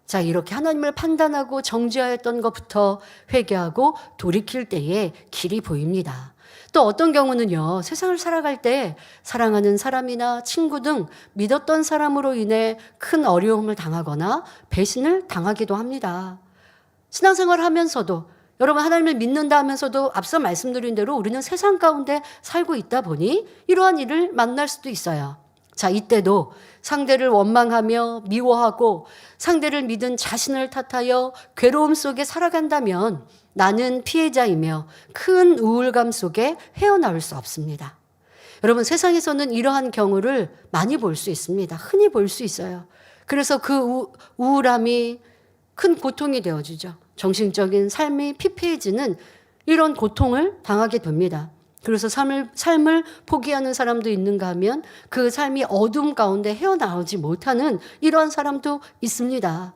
[SPEAKER 2] 자, 이렇게 하나님을 판단하고 정죄하였던 것부터 회개하고 돌이킬 때에 길이 보입니다. 또 어떤 경우는요, 세상을 살아갈 때 사랑하는 사람이나 친구 등 믿었던 사람으로 인해 큰 어려움을 당하거나 배신을 당하기도 합니다. 신앙생활을 하면서도 여러분 하나님을 믿는다 하면서도 앞서 말씀드린 대로 우리는 세상 가운데 살고 있다 보니 이러한 일을 만날 수도 있어요. 자, 이때도 상대를 원망하며 미워하고 상대를 믿은 자신을 탓하여 괴로움 속에 살아간다면 나는 피해자이며 큰 우울감 속에 헤어나올 수 없습니다. 여러분 세상에서는 이러한 경우를 많이 볼 수 있습니다. 흔히 볼 수 있어요. 그래서 그 우울함이 큰 고통이 되어주죠. 정신적인 삶이 피폐해지는 이런 고통을 당하게 됩니다. 그래서 삶을 포기하는 사람도 있는가 하면 그 삶이 어둠 가운데 헤어나오지 못하는 이러한 사람도 있습니다.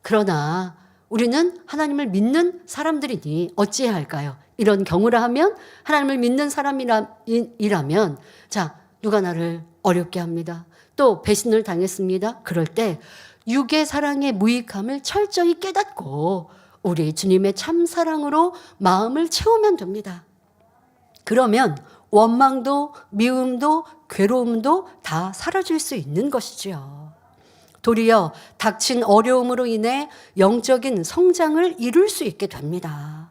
[SPEAKER 2] 그러나 우리는 하나님을 믿는 사람들이니 어찌해야 할까요? 이런 경우라 하면 하나님을 믿는 사람이라면 자, 누가 나를 어렵게 합니다. 또 배신을 당했습니다. 그럴 때 육의 사랑의 무익함을 철저히 깨닫고 우리 주님의 참 사랑으로 마음을 채우면 됩니다. 그러면 원망도 미움도 괴로움도 다 사라질 수 있는 것이지요. 도리어 닥친 어려움으로 인해 영적인 성장을 이룰 수 있게 됩니다.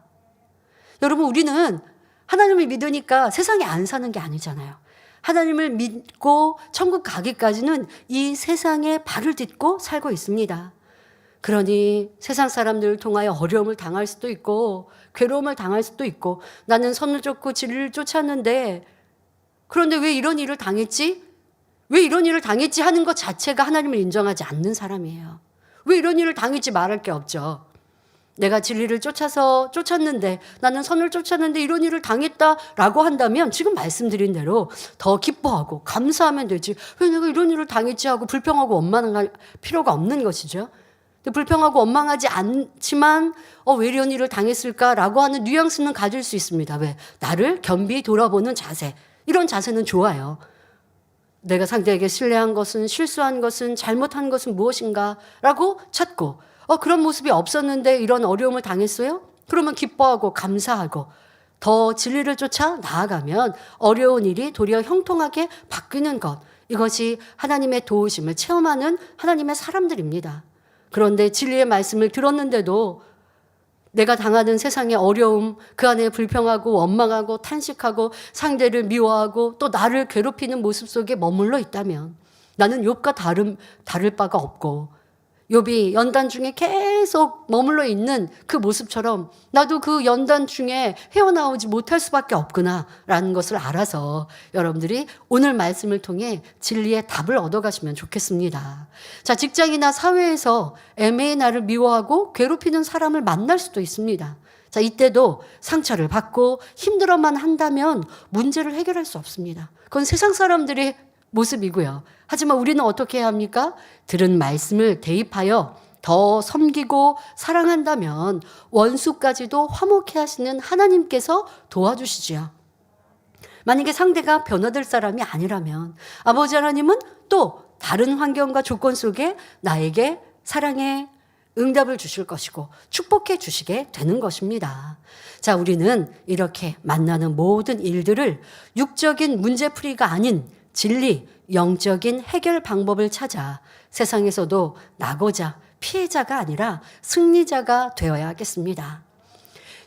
[SPEAKER 2] 여러분 우리는 하나님을 믿으니까 세상에 안 사는 게 아니잖아요. 하나님을 믿고 천국 가기까지는 이 세상에 발을 딛고 살고 있습니다. 그러니 세상 사람들을 통하여 어려움을 당할 수도 있고 괴로움을 당할 수도 있고 나는 선을 쫓고 진리를 쫓았는데 그런데 왜 이런 일을 당했지? 왜 이런 일을 당했지 하는 것 자체가 하나님을 인정하지 않는 사람이에요. 왜 이런 일을 당했지 말할 게 없죠. 내가 진리를 쫓았는데 나는 선을 쫓았는데 이런 일을 당했다라고 한다면 지금 말씀드린 대로 더 기뻐하고 감사하면 되지. 왜 내가 이런 일을 당했지 하고 불평하고 원망할 필요가 없는 것이죠. 불평하고 원망하지 않지만 왜 이런 일을 당했을까라고 하는 뉘앙스는 가질 수 있습니다. 왜? 나를 겸비 돌아보는 자세. 이런 자세는 좋아요. 내가 상대에게 신뢰한 것은 실수한 것은 잘못한 것은 무엇인가 라고 찾고 그런 모습이 없었는데 이런 어려움을 당했어요? 그러면 기뻐하고 감사하고 더 진리를 쫓아 나아가면 어려운 일이 도리어 형통하게 바뀌는 것. 이것이 하나님의 도우심을 체험하는 하나님의 사람들입니다. 그런데 진리의 말씀을 들었는데도 내가 당하는 세상의 어려움, 그 안에 불평하고 원망하고 탄식하고 상대를 미워하고 또 나를 괴롭히는 모습 속에 머물러 있다면 나는 욥과 다를 바가 없고 욥이 연단 중에 계속 머물러 있는 그 모습처럼 나도 그 연단 중에 헤어나오지 못할 수밖에 없구나라는 것을 알아서 여러분들이 오늘 말씀을 통해 진리의 답을 얻어가시면 좋겠습니다. 자, 직장이나 사회에서 애매히 나를 미워하고 괴롭히는 사람을 만날 수도 있습니다. 자, 이때도 상처를 받고 힘들어만 한다면 문제를 해결할 수 없습니다. 그건 세상 사람들의 모습이고요. 하지만 우리는 어떻게 해야 합니까? 들은 말씀을 대입하여 더 섬기고 사랑한다면 원수까지도 화목해 하시는 하나님께서 도와주시죠. 만약에 상대가 변화될 사람이 아니라면 아버지 하나님은 또 다른 환경과 조건 속에 나에게 사랑의 응답을 주실 것이고 축복해 주시게 되는 것입니다. 자, 우리는 이렇게 만나는 모든 일들을 육적인 문제풀이가 아닌 진리, 영적인 해결 방법을 찾아 세상에서도 나고자 피해자가 아니라 승리자가 되어야 하겠습니다.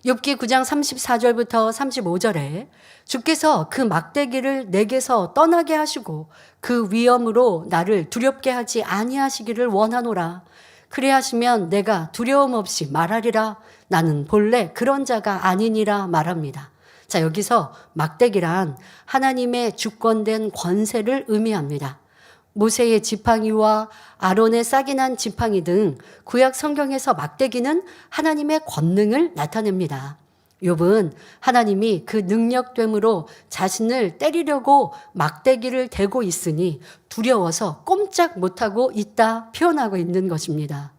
[SPEAKER 2] 욥기 9장 34절부터 35절에 주께서 그 막대기를 내게서 떠나게 하시고 그 위엄으로 나를 두렵게 하지 아니하시기를 원하노라. 그래 하시면 내가 두려움 없이 말하리라. 나는 본래 그런 자가 아니니라 말합니다. 자, 여기서 막대기란 하나님의 주권된 권세를 의미합니다. 모세의 지팡이와 아론의 싹이 난 지팡이 등 구약 성경에서 막대기는 하나님의 권능을 나타냅니다. 욥은 하나님이 그 능력됨으로 자신을 때리려고 막대기를 대고 있으니 두려워서 꼼짝 못하고 있다 표현하고 있는 것입니다.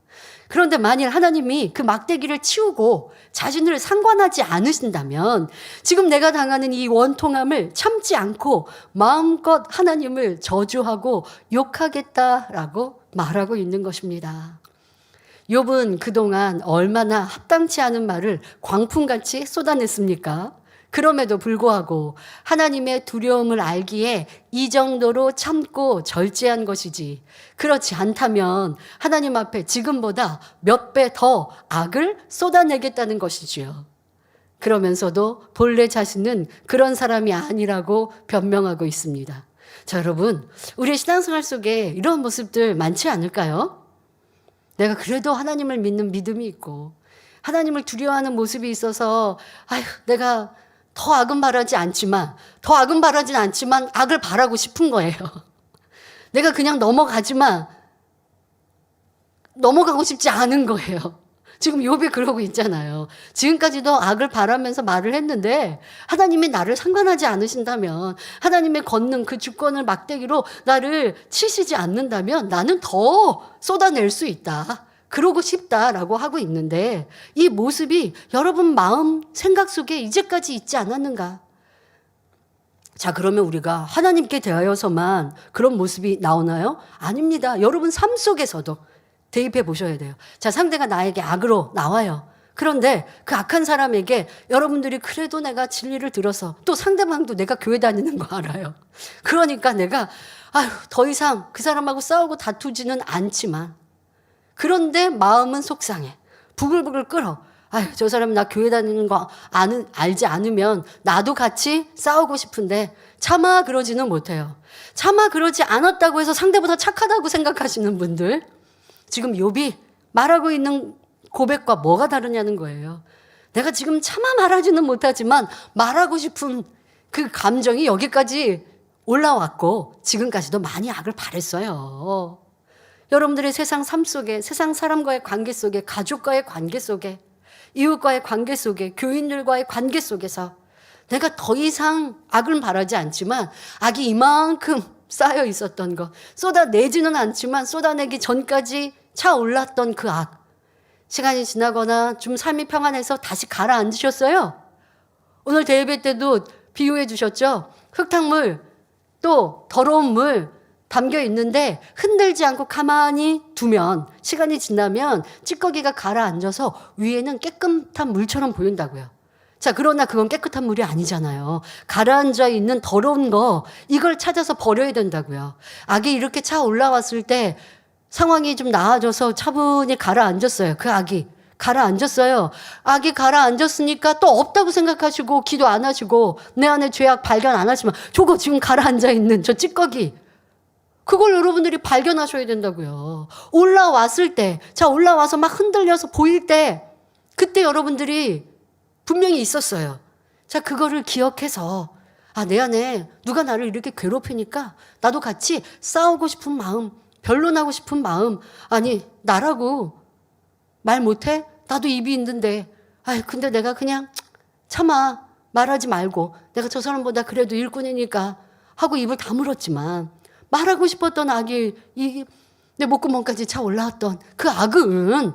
[SPEAKER 2] 그런데 만일 하나님이 그 막대기를 치우고 자신을 상관하지 않으신다면 지금 내가 당하는 이 원통함을 참지 않고 마음껏 하나님을 저주하고 욕하겠다라고 말하고 있는 것입니다. 욥은 그동안 얼마나 합당치 않은 말을 광풍같이 쏟아냈습니까? 그럼에도 불구하고 하나님의 두려움을 알기에 이 정도로 참고 절제한 것이지, 그렇지 않다면 하나님 앞에 지금보다 몇 배 더 악을 쏟아내겠다는 것이지요. 그러면서도 본래 자신은 그런 사람이 아니라고 변명하고 있습니다. 자, 여러분, 우리의 신앙생활 속에 이런 모습들 많지 않을까요? 내가 그래도 하나님을 믿는 믿음이 있고 하나님을 두려워하는 모습이 있어서 내가 더 악은 바라진 않지만 악을 바라고 싶은 거예요. 내가 그냥 넘어가고 싶지 않은 거예요. 지금 욥이 그러고 있잖아요. 지금까지도 악을 바라면서 말을 했는데 하나님이 나를 상관하지 않으신다면, 하나님의 걷는 그 주권을 막대기로 나를 치시지 않는다면 나는 더 쏟아낼 수 있다, 그러고 싶다라고 하고 있는데, 이 모습이 여러분 마음 생각 속에 이제까지 있지 않았는가? 자, 그러면 우리가 하나님께 대하여서만 그런 모습이 나오나요? 아닙니다. 여러분 삶 속에서도 대입해 보셔야 돼요. 자, 상대가 나에게 악으로 나와요. 그런데 그 악한 사람에게 여러분들이 그래도 내가 진리를 들어서, 또 상대방도 내가 교회 다니는 거 알아요. 그러니까 내가 더 이상 그 사람하고 싸우고 다투지는 않지만, 그런데 마음은 속상해. 부글부글 끓어. 저 사람 나 교회 다니는 거 알지 않으면 나도 같이 싸우고 싶은데 차마 그러지는 못해요. 차마 그러지 않았다고 해서 상대보다 착하다고 생각하시는 분들, 지금 욥이 말하고 있는 고백과 뭐가 다르냐는 거예요. 내가 지금 차마 말하지는 못하지만 말하고 싶은 그 감정이 여기까지 올라왔고 지금까지도 많이 악을 바랬어요. 여러분들의 세상 삶 속에, 세상 사람과의 관계 속에, 가족과의 관계 속에, 이웃과의 관계 속에, 교인들과의 관계 속에서 내가 더 이상 악을 바라지 않지만 악이 이만큼 쌓여 있었던 것, 쏟아내지는 않지만 쏟아내기 전까지 차올랐던 그 악, 시간이 지나거나 좀 삶이 평안해서 다시 가라앉으셨어요. 오늘 대예배 때도 비유해 주셨죠. 흙탕물, 또 더러운 물 담겨 있는데 흔들지 않고 가만히 두면, 시간이 지나면 찌꺼기가 가라앉아서 위에는 깨끗한 물처럼 보인다고요. 자, 그러나 그건 깨끗한 물이 아니잖아요. 가라앉아 있는 더러운 거, 이걸 찾아서 버려야 된다고요. 악이 이렇게 차 올라왔을 때 상황이 좀 나아져서 차분히 가라앉았어요. 그 악이 가라앉았어요. 악이 가라앉았으니까 또 없다고 생각하시고 기도 안 하시고 내 안에 죄악 발견 안 하시면, 저거 지금 가라앉아 있는 저 찌꺼기, 그걸 여러분들이 발견하셔야 된다고요. 올라왔을 때, 자, 올라와서 막 흔들려서 보일 때, 그때 여러분들이 분명히 있었어요. 자, 그거를 기억해서, 내 안에 누가 나를 이렇게 괴롭히니까 나도 같이 싸우고 싶은 마음, 변론하고 싶은 마음, 아니 나라고 말 못해? 나도 입이 있는데, 근데 내가 그냥 참아, 말하지 말고, 내가 저 사람보다 그래도 일꾼이니까 하고 입을 다물었지만, 말하고 싶었던 악이 내 목구멍까지 차 올라왔던 그 악은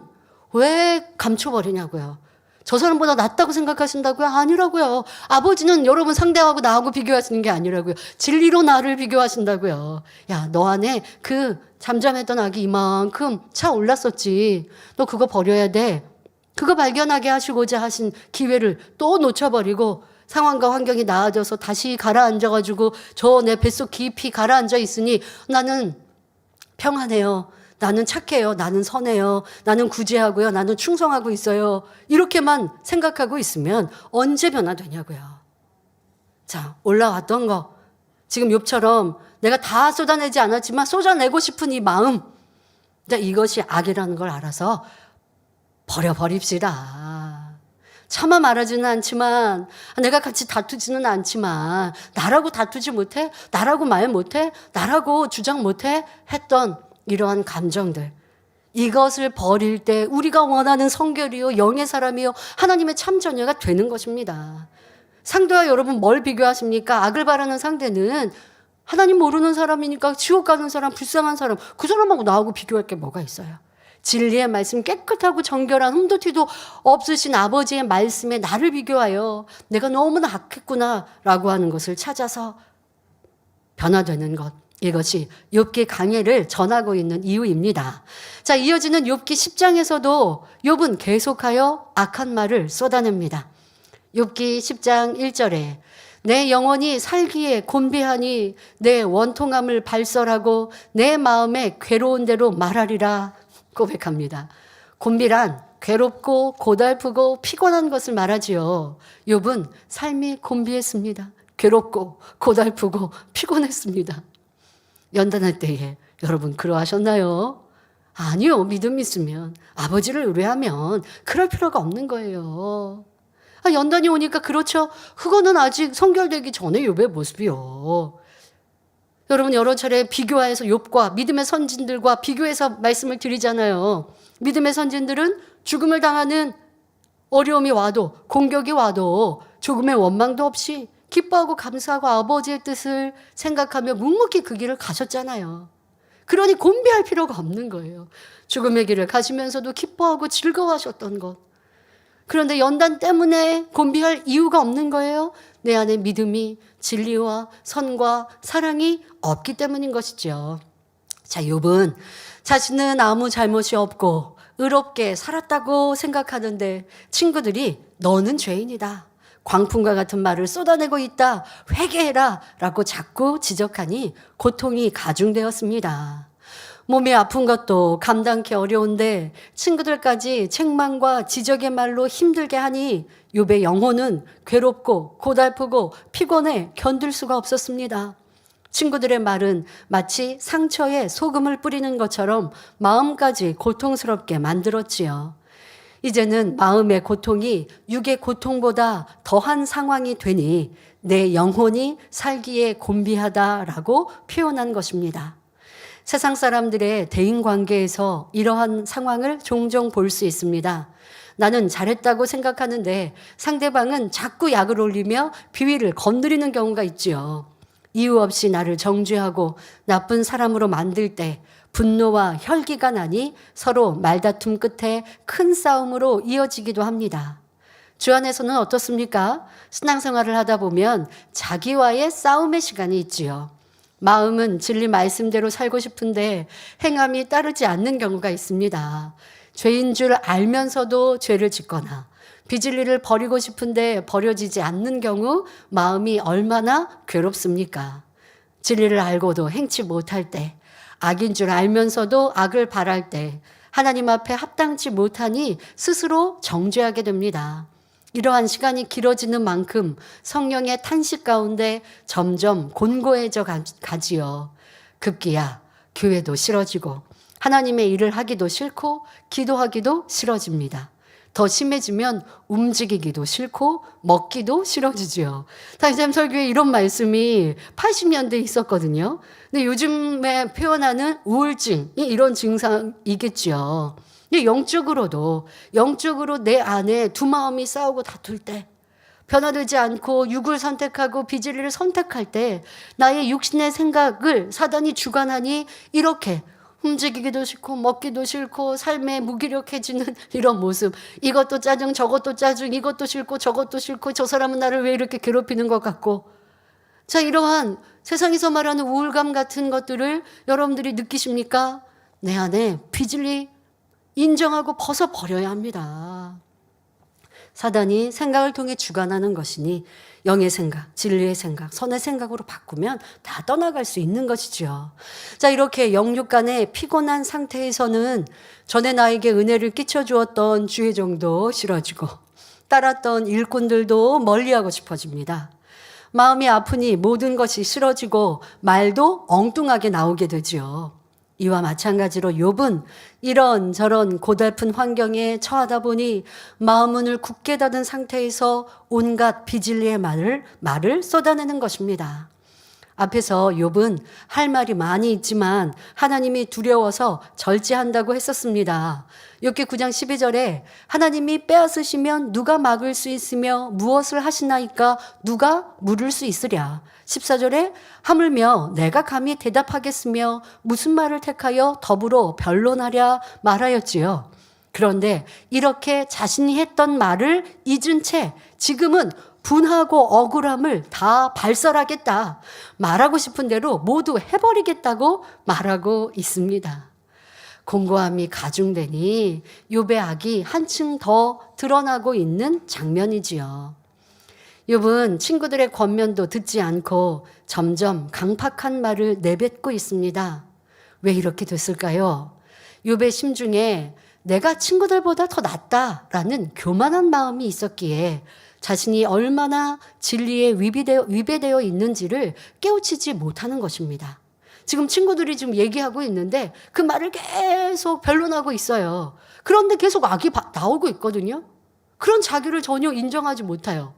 [SPEAKER 2] 왜 감춰버리냐고요. 저 사람보다 낫다고 생각하신다고요? 아니라고요. 아버지는 여러분 상대하고 나하고 비교하시는 게 아니라고요. 진리로 나를 비교하신다고요. 야, 너 안에 그 잠잠했던 악이 이만큼 차 올랐었지. 너 그거 버려야 돼. 그거 발견하게 하시고자 하신 기회를 또 놓쳐버리고 상황과 환경이 나아져서 다시 가라앉아가지고 저 내 뱃속 깊이 가라앉아 있으니 나는 평안해요. 나는 착해요. 나는 선해요. 나는 구제하고요. 나는 충성하고 있어요. 이렇게만 생각하고 있으면 언제 변화되냐고요. 자, 올라왔던 거, 지금 욥처럼 내가 다 쏟아내지 않았지만 쏟아내고 싶은 이 마음, 이것이 악이라는 걸 알아서 버려버립시다. 차마 말하지는 않지만, 내가 같이 다투지는 않지만, 나라고 다투지 못해? 나라고 말 못해? 나라고 주장 못해? 했던 이러한 감정들, 이것을 버릴 때 우리가 원하는 성결이요, 영의 사람이요, 하나님의 참 자녀가 되는 것입니다. 상대와 여러분 뭘 비교하십니까? 악을 바라는 상대는 하나님 모르는 사람이니까 지옥 가는 사람, 불쌍한 사람, 그 사람하고 나하고 비교할 게 뭐가 있어요? 진리의 말씀, 깨끗하고 정결한 흠도 티도 없으신 아버지의 말씀에 나를 비교하여 내가 너무나 악했구나 라고 하는 것을 찾아서 변화되는 것, 이것이 욥기 강해를 전하고 있는 이유입니다. 자, 이어지는 욥기 10장에서도 욥은 계속하여 악한 말을 쏟아냅니다. 욥기 10장 1절에 내 영혼이 살기에 곤비하니 내 원통함을 발설하고 내 마음에 괴로운 대로 말하리라 고백합니다. 곤비란 괴롭고 고달프고 피곤한 것을 말하지요. 욥은 삶이 곤비했습니다. 괴롭고 고달프고 피곤했습니다. 연단할 때에 여러분 그러하셨나요? 아니요. 믿음 있으면 아버지를 의뢰하면 그럴 필요가 없는 거예요. 연단이 오니까 그렇죠. 그거는 아직 성결되기 전에 욥의 모습이요. 여러분 여러 차례 비교해서 욥과 믿음의 선진들과 비교해서 말씀을 드리잖아요. 믿음의 선진들은 죽음을 당하는 어려움이 와도 공격이 와도 조금의 원망도 없이 기뻐하고 감사하고 아버지의 뜻을 생각하며 묵묵히 그 길을 가셨잖아요. 그러니 곤비할 필요가 없는 거예요. 죽음의 길을 가시면서도 기뻐하고 즐거워하셨던 것. 그런데 연단 때문에 곤비할 이유가 없는 거예요. 내 안에 믿음이 진리와 선과 사랑이 없기 때문인 것이죠. 자, 욥은 자신은 아무 잘못이 없고 의롭게 살았다고 생각하는데 친구들이 너는 죄인이다. 광풍과 같은 말을 쏟아내고 있다. 회개해라. 라고 자꾸 지적하니 고통이 가중되었습니다. 몸이 아픈 것도 감당하기 어려운데 친구들까지 책망과 지적의 말로 힘들게 하니 욥의 영혼은 괴롭고 고달프고 피곤해 견딜 수가 없었습니다. 친구들의 말은 마치 상처에 소금을 뿌리는 것처럼 마음까지 고통스럽게 만들었지요. 이제는 마음의 고통이 육의 고통보다 더한 상황이 되니 내 영혼이 살기에 곤비하다라고 표현한 것입니다. 세상 사람들의 대인관계에서 이러한 상황을 종종 볼 수 있습니다. 나는 잘했다고 생각하는데 상대방은 자꾸 약을 올리며 비위를 건드리는 경우가 있지요. 이유 없이 나를 정죄하고 나쁜 사람으로 만들 때 분노와 혈기가 나니 서로 말다툼 끝에 큰 싸움으로 이어지기도 합니다. 주 안에서는 어떻습니까? 신앙생활을 하다 보면 자기와의 싸움의 시간이 있지요. 마음은 진리 말씀대로 살고 싶은데 행함이 따르지 않는 경우가 있습니다. 죄인 줄 알면서도 죄를 짓거나 비진리를 버리고 싶은데 버려지지 않는 경우 마음이 얼마나 괴롭습니까? 진리를 알고도 행치 못할 때, 악인 줄 알면서도 악을 바랄 때 하나님 앞에 합당치 못하니 스스로 정죄하게 됩니다. 이러한 시간이 길어지는 만큼 성령의 탄식 가운데 점점 곤고해져 가지요. 급기야 교회도 싫어지고 하나님의 일을 하기도 싫고 기도하기도 싫어집니다. 더 심해지면 움직이기도 싫고 먹기도 싫어지지요. 다시샘 설교에 이런 말씀이 80년대에 있었거든요. 근데 요즘에 표현하는 우울증이 이런 증상이겠죠. 영적으로 내 안에 두 마음이 싸우고 다툴 때, 변화되지 않고 육을 선택하고 비진리를 선택할 때 나의 육신의 생각을 사단이 주관하니 이렇게 움직이기도 싫고 먹기도 싫고 삶에 무기력해지는 이런 모습. 이것도 짜증 저것도 짜증, 이것도 싫고 저것도 싫고 저 사람은 나를 왜 이렇게 괴롭히는 것 같고. 자, 이러한 세상에서 말하는 우울감 같은 것들을 여러분들이 느끼십니까? 내 안에 비진리 인정하고 벗어버려야 합니다. 사단이 생각을 통해 주관하는 것이니 영의 생각, 진리의 생각, 선의 생각으로 바꾸면 다 떠나갈 수 있는 것이죠. 자, 이렇게 영육 간의 피곤한 상태에서는 전에 나에게 은혜를 끼쳐주었던 주의 종도 싫어지고 따랐던 일꾼들도 멀리하고 싶어집니다. 마음이 아프니 모든 것이 싫어지고 말도 엉뚱하게 나오게 되지요. 이와 마찬가지로 욥은 이런저런 고달픈 환경에 처하다 보니 마음문을 굳게 닫은 상태에서 온갖 비진리의 말을 쏟아내는 것입니다. 앞에서 욥은 할 말이 많이 있지만 하나님이 두려워서 절제한다고 했었습니다. 욥기 9장 12절에 하나님이 빼앗으시면 누가 막을 수 있으며 무엇을 하시나이까 누가 물을 수 있으랴. 14절에 하물며 내가 감히 대답하겠으며 무슨 말을 택하여 더불어 변론하랴 말하였지요. 그런데 이렇게 자신이 했던 말을 잊은 채 지금은 분하고 억울함을 다 발설하겠다. 말하고 싶은 대로 모두 해버리겠다고 말하고 있습니다. 공고함이 가중되니 욥의 악이 한층 더 드러나고 있는 장면이지요. 욥은 친구들의 권면도 듣지 않고 점점 강팍한 말을 내뱉고 있습니다. 왜 이렇게 됐을까요? 욥의 심중에 내가 친구들보다 더 낫다라는 교만한 마음이 있었기에 자신이 얼마나 진리에 위배되어 있는지를 깨우치지 못하는 것입니다. 지금 친구들이 지금 얘기하고 있는데 그 말을 계속 변론하고 있어요. 그런데 계속 악이 나오고 있거든요. 그런 자기를 전혀 인정하지 못해요.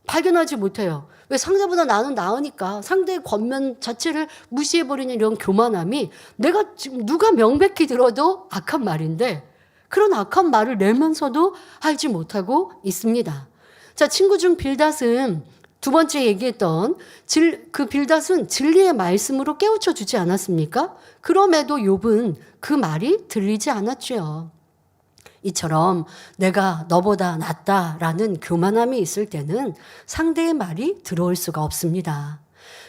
[SPEAKER 2] 발견하지 못해요. 왜? 상대보다 나는 나으니까 상대의 권면 자체를 무시해버리는 이런 교만함이 내가 지금 누가 명백히 들어도 악한 말인데 그런 악한 말을 내면서도 알지 못하고 있습니다. 자, 친구 중 빌닷은 두 번째 얘기했던 그 빌닷은 진리의 말씀으로 깨우쳐 주지 않았습니까? 그럼에도 욥은 그 말이 들리지 않았죠. 이처럼 내가 너보다 낫다라는 교만함이 있을 때는 상대의 말이 들어올 수가 없습니다.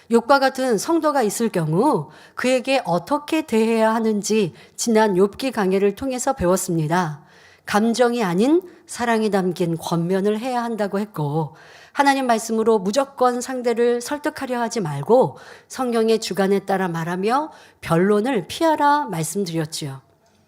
[SPEAKER 2] 욥과 같은 성도가 있을 경우 그에게 어떻게 대해야 하는지 지난 욥기 강해를 통해서 배웠습니다. 감정이 아닌 사랑이 담긴 권면을 해야 한다고 했고 하나님 말씀으로 무조건 상대를 설득하려 하지 말고 성경의 주관에 따라 말하며 변론을 피하라 말씀드렸지요.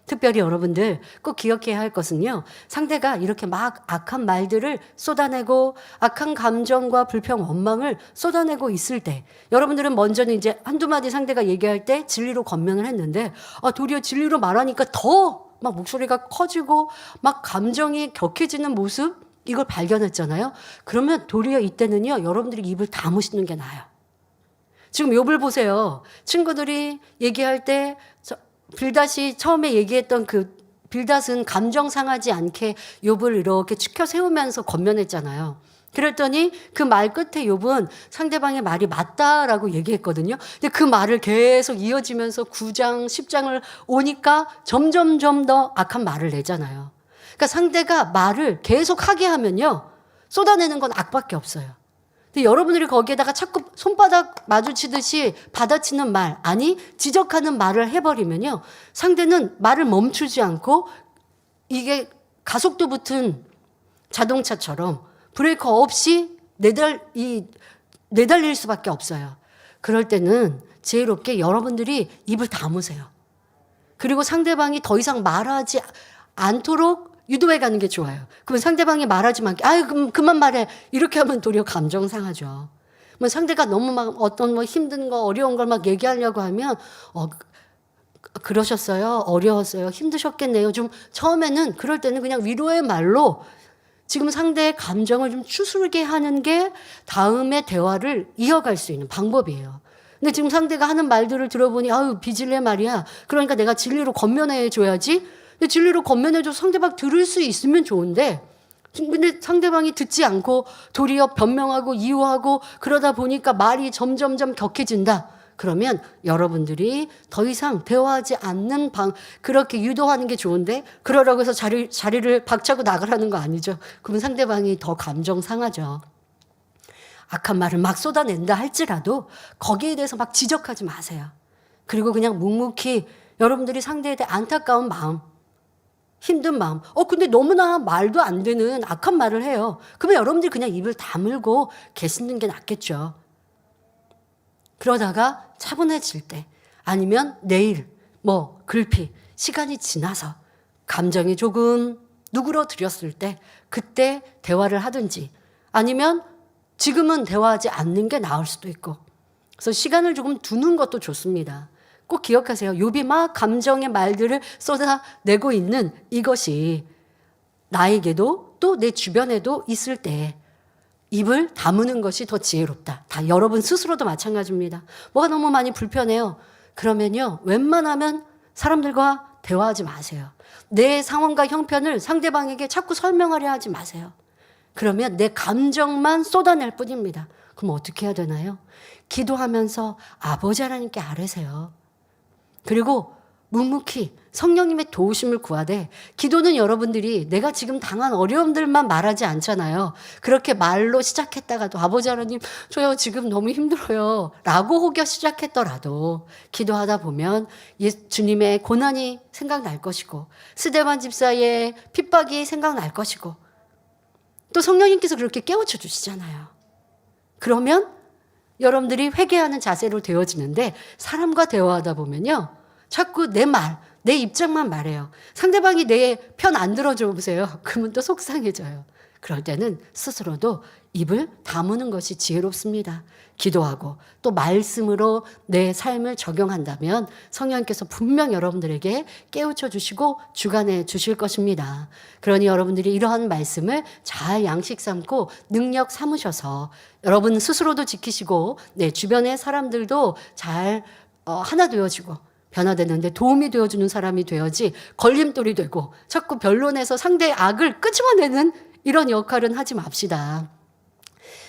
[SPEAKER 2] 특별히 여러분들 꼭 기억해야 할 것은요. 상대가 이렇게 막 악한 말들을 쏟아내고 악한 감정과 불평, 원망을 쏟아내고 있을 때 여러분들은 먼저는 이제 한두 마디 상대가 얘기할 때 진리로 권면을 했는데 도리어 진리로 말하니까 더 막 목소리가 커지고 막 감정이 격해지는 모습 이걸 발견했잖아요. 그러면 도리어 이때는요. 여러분들이 입을 다무시는 게 나아요. 지금 욥을 보세요. 친구들이 얘기할 때 빌닷이 처음에 얘기했던 그 빌닷은 감정 상하지 않게 욥을 이렇게 치켜 세우면서 권면했잖아요. 그랬더니 그 말 끝에 욥은 상대방의 말이 맞다라고 얘기했거든요. 근데 그 말을 계속 이어지면서 9장, 10장을 오니까 점점 더 악한 말을 내잖아요. 그러니까 상대가 말을 계속 하게 하면요. 쏟아내는 건 악밖에 없어요. 근데 여러분들이 거기에다가 자꾸 손바닥 마주치듯이 받아치는 말, 아니 지적하는 말을 해버리면요. 상대는 말을 멈추지 않고 이게 가속도 붙은 자동차처럼 브레이크 없이 내달릴 수밖에 없어요. 그럴 때는 지혜롭게 여러분들이 입을 다무세요. 그리고 상대방이 더 이상 말하지 않도록 유도해 가는 게 좋아요. 그러면 상대방이 말하지 않게, 그럼 그만 말해. 이렇게 하면 도리어 감정 상하죠. 뭐 상대가 너무 막 어떤 뭐 힘든 거, 어려운 걸 막 얘기하려고 하면, 그러셨어요? 어려웠어요? 힘드셨겠네요? 좀 처음에는 그럴 때는 그냥 위로의 말로 지금 상대의 감정을 좀 추스르게 하는 게 다음에 대화를 이어갈 수 있는 방법이에요. 근데 지금 상대가 하는 말들을 들어보니 비질레 말이야. 그러니까 내가 진리로 권면해 줘야지. 근데 진리로 권면해줘서 상대방 들을 수 있으면 좋은데 근데 상대방이 듣지 않고 도리어 변명하고 이유하고 그러다 보니까 말이 점점점 격해진다. 그러면 여러분들이 더 이상 대화하지 않는 그렇게 유도하는 게 좋은데 그러라고 해서 자리를 박차고 나가라는 거 아니죠. 그러면 상대방이 더 감정 상하죠. 악한 말을 막 쏟아낸다 할지라도 거기에 대해서 막 지적하지 마세요. 그리고 그냥 묵묵히 여러분들이 상대에 대해 안타까운 마음, 힘든 마음. 근데 너무나 말도 안 되는 악한 말을 해요. 그러면 여러분들이 그냥 입을 다물고 계시는 게 낫겠죠. 그러다가 차분해질 때 아니면 내일 글피 시간이 지나서 감정이 조금 누그러들었을 때 그때 대화를 하든지 아니면 지금은 대화하지 않는 게 나을 수도 있고 그래서 시간을 조금 두는 것도 좋습니다. 꼭 기억하세요. 욥이 막 감정의 말들을 쏟아내고 있는 이것이 나에게도 또 내 주변에도 있을 때 입을 다무는 것이 더 지혜롭다. 다 여러분 스스로도 마찬가지입니다. 뭐가 너무 많이 불편해요. 그러면요. 웬만하면 사람들과 대화하지 마세요. 내 상황과 형편을 상대방에게 자꾸 설명하려 하지 마세요. 그러면 내 감정만 쏟아낼 뿐입니다. 그럼 어떻게 해야 되나요? 기도하면서 아버지 하나님께 아뢰세요. 그리고 묵묵히 성령님의 도우심을 구하되, 기도는 여러분들이 내가 지금 당한 어려움들만 말하지 않잖아요. 그렇게 말로 시작했다가도 아버지 하나님 저요 지금 너무 힘들어요 라고 혹여 시작했더라도 기도하다 보면 주님의 고난이 생각날 것이고, 스데반 집사의 핍박이 생각날 것이고, 또 성령님께서 그렇게 깨우쳐 주시잖아요. 그러면 여러분들이 회개하는 자세로 되어지는데, 사람과 대화하다 보면요 자꾸 내 입장만 말해요. 상대방이 내 편 안 들어줘 보세요. 그러면 또 속상해져요. 그럴 때는 스스로도 입을 다무는 것이 지혜롭습니다. 기도하고 또 말씀으로 내 삶을 적용한다면 성령님께서 분명 여러분들에게 깨우쳐 주시고 주관해 주실 것입니다. 그러니 여러분들이 이러한 말씀을 잘 양식 삼고 능력 삼으셔서 여러분 스스로도 지키시고 내 주변의 사람들도 잘 하나 되어지고 변화되는데 도움이 되어주는 사람이 되어지 걸림돌이 되고 자꾸 변론해서 상대의 악을 끄집어내는 이런 역할은 하지 맙시다.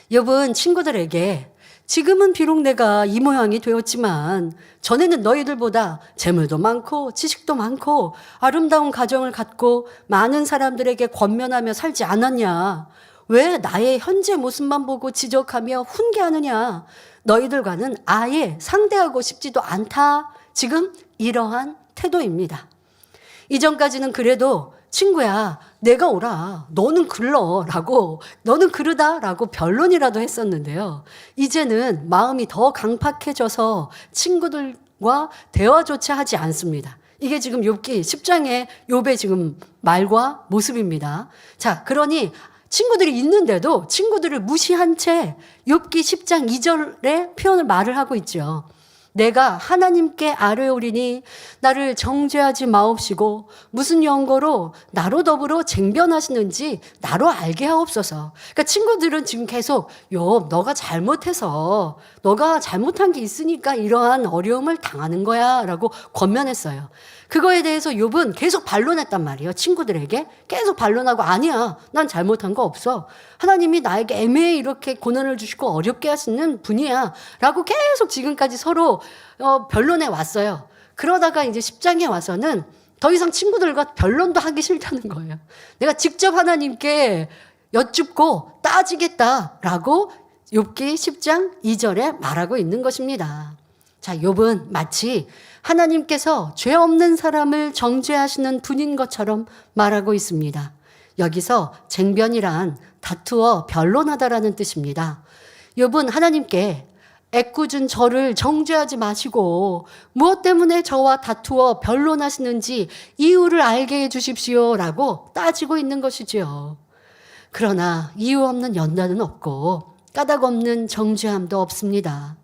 [SPEAKER 2] 여러분, 친구들에게 지금은 비록 내가 이 모양이 되었지만 전에는 너희들보다 재물도 많고 지식도 많고 아름다운 가정을 갖고 많은 사람들에게 권면하며 살지 않았냐? 왜 나의 현재 모습만 보고 지적하며 훈계하느냐? 너희들과는 아예 상대하고 싶지도 않다. 지금 이러한 태도입니다. 이전까지는 그래도 친구야 내가 오라 너는 글러라고 너는 그러다라고 변론이라도 했었는데요. 이제는 마음이 더 강팍해져서 친구들과 대화조차 하지 않습니다. 이게 지금 욥기 10장의 욥의 지금 말과 모습입니다. 자, 그러니 친구들이 있는데도 친구들을 무시한 채 욥기 10장 2절의 표현을 말을 하고 있죠. 내가 하나님께 아뢰오리니 나를 정죄하지 마옵시고 무슨 연고로 나로 더불어 쟁변하시는지 나로 알게 하옵소서. 그러니까 친구들은 지금 계속 욥 너가 잘못해서 너가 잘못한 게 있으니까 이러한 어려움을 당하는 거야 라고 권면했어요. 그거에 대해서 욥은 계속 반론했단 말이에요. 친구들에게 계속 반론하고 아니야 난 잘못한 거 없어. 하나님이 나에게 애매히 이렇게 고난을 주시고 어렵게 하시는 분이야 라고 계속 지금까지 서로 변론해 왔어요. 그러다가 이제 10장에 와서는 더 이상 친구들과 변론도 하기 싫다는 거예요. 내가 직접 하나님께 여쭙고 따지겠다라고 욥기 10장 2절에 말하고 있는 것입니다. 자, 욥은 마치 하나님께서 죄 없는 사람을 정죄하시는 분인 것처럼 말하고 있습니다. 여기서 쟁변이란 다투어 변론하다라는 뜻입니다. 욥은 하나님께 애꿎은 저를 정죄하지 마시고 무엇 때문에 저와 다투어 변론하시는지 이유를 알게 해 주십시오라고 따지고 있는 것이지요. 그러나 이유 없는 연단은 없고 까닭 없는 정죄함도 없습니다.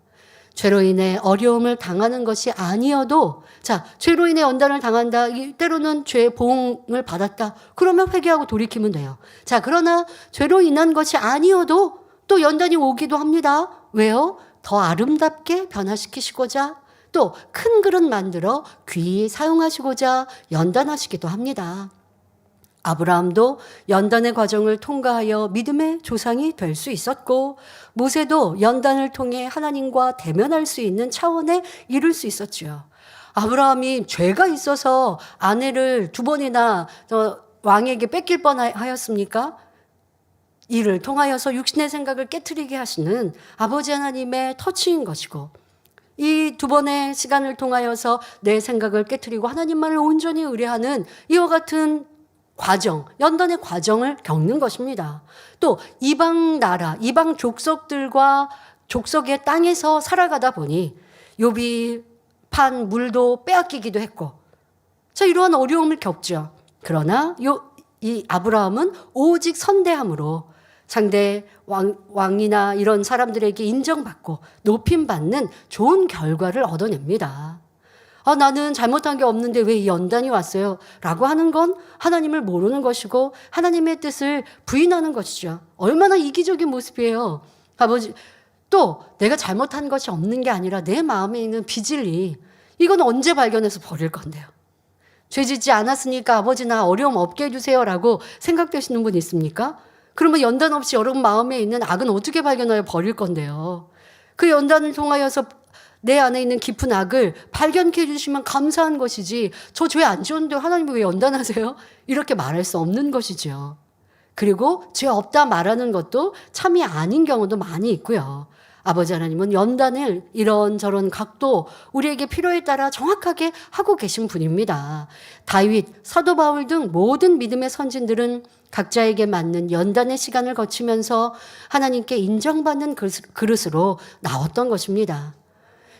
[SPEAKER 2] 죄로 인해 어려움을 당하는 것이 아니어도 자, 죄로 인해 연단을 당한다. 때로는 죄 보응을 받았다. 그러면 회개하고 돌이키면 돼요. 자, 그러나 죄로 인한 것이 아니어도 또 연단이 오기도 합니다. 왜요? 더 아름답게 변화시키시고자 또 큰 그릇 만들어 귀히 사용하시고자 연단하시기도 합니다. 아브라함도 연단의 과정을 통과하여 믿음의 조상이 될 수 있었고 모세도 연단을 통해 하나님과 대면할 수 있는 차원에 이룰 수 있었지요. 아브라함이 죄가 있어서 아내를 2번이나 왕에게 뺏길 뻔하였습니까? 이를 통하여서 육신의 생각을 깨트리게 하시는 아버지 하나님의 터치인 것이고 이 2번의 시간을 통하여서 내 생각을 깨트리고 하나님만을 온전히 의뢰하는 이와 같은 과정, 연단의 과정을 겪는 것입니다. 또 이방 나라, 이방 족속들과 족속의 땅에서 살아가다 보니 욥이 판 물도 빼앗기기도 했고 자, 이러한 어려움을 겪죠. 그러나 이 아브라함은 오직 선대함으로 상대 왕이나 이런 사람들에게 인정받고 높임받는 좋은 결과를 얻어냅니다. 아, 나는 잘못한 게 없는데 왜 이 연단이 왔어요? 라고 하는 건 하나님을 모르는 것이고 하나님의 뜻을 부인하는 것이죠. 얼마나 이기적인 모습이에요. 아버지, 또 내가 잘못한 것이 없는 게 아니라 내 마음에 있는 비질리 이건 언제 발견해서 버릴 건데요. 죄 짓지 않았으니까 아버지 나 어려움 없게 해주세요라고 생각되시는 분 있습니까? 그러면 연단 없이 여러분 마음에 있는 악은 어떻게 발견하여 버릴 건데요. 그 연단을 통하여서 내 안에 있는 깊은 악을 발견케 해주시면 감사한 것이지, 저 죄 안 지었는데 하나님 왜 연단하세요? 이렇게 말할 수 없는 것이죠. 그리고 죄 없다 말하는 것도 참이 아닌 경우도 많이 있고요. 아버지 하나님은 연단을 이런저런 각도 우리에게 필요에 따라 정확하게 하고 계신 분입니다. 다윗, 사도 바울 등 모든 믿음의 선진들은 각자에게 맞는 연단의 시간을 거치면서 하나님께 인정받는 그릇으로 나왔던 것입니다.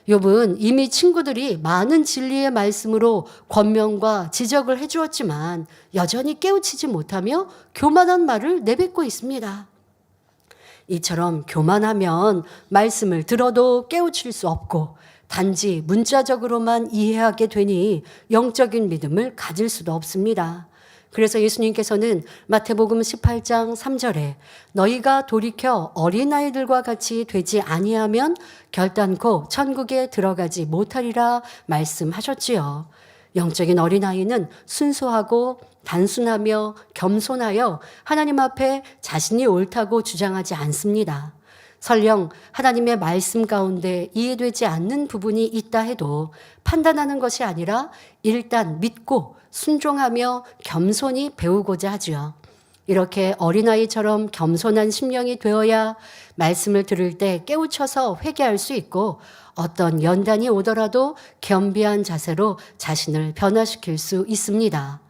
[SPEAKER 2] 욥은 이미 친구들이 많은 진리의 말씀으로 권면과 지적을 해주었지만 여전히 깨우치지 못하며 교만한 말을 내뱉고 있습니다. 이처럼 교만하면 말씀을 들어도 깨우칠 수 없고 단지 문자적으로만 이해하게 되니 영적인 믿음을 가질 수도 없습니다. 그래서 예수님께서는 마태복음 18장 3절에 너희가 돌이켜 어린아이들과 같이 되지 아니하면 결단코 천국에 들어가지 못하리라 말씀하셨지요. 영적인 어린아이는 순수하고 단순하며 겸손하여 하나님 앞에 자신이 옳다고 주장하지 않습니다. 설령 하나님의 말씀 가운데 이해되지 않는 부분이 있다 해도 판단하는 것이 아니라 일단 믿고 순종하며 겸손히 배우고자 하죠. 이렇게 어린아이처럼 겸손한 심령이 되어야 말씀을 들을 때 깨우쳐서 회개할 수 있고 어떤 연단이 오더라도 겸비한 자세로 자신을 변화시킬 수 있습니다.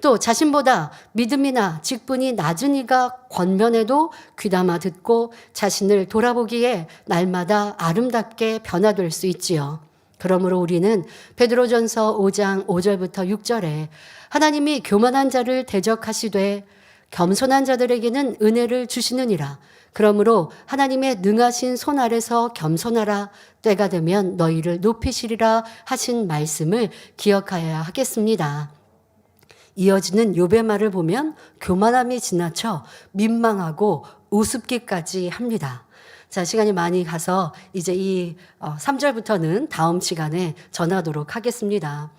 [SPEAKER 2] 또 자신보다 믿음이나 직분이 낮은 이가 권면해도 귀담아 듣고 자신을 돌아보기에 날마다 아름답게 변화될 수 있지요. 그러므로 우리는 베드로전서 5장 5절부터 6절에 하나님이 교만한 자를 대적하시되 겸손한 자들에게는 은혜를 주시느니라. 그러므로 하나님의 능하신 손 아래서 겸손하라. 때가 되면 너희를 높이시리라 하신 말씀을 기억하여야 하겠습니다. 이어지는 욥의 말을 보면 교만함이 지나쳐 민망하고 우습기까지 합니다. 자, 시간이 많이 가서 이제 이 3절부터는 다음 시간에 전하도록 하겠습니다.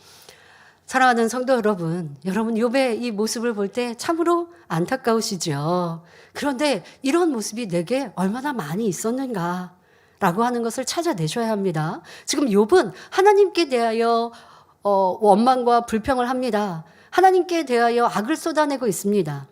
[SPEAKER 2] 사랑하는 성도 여러분, 욥의 이 모습을 볼 때 참으로 안타까우시죠. 그런데 이런 모습이 내게 얼마나 많이 있었는가 라고 하는 것을 찾아내셔야 합니다. 지금 욥은 하나님께 대하여 원망과 불평을 합니다. 하나님께 대하여 악을 쏟아내고 있습니다.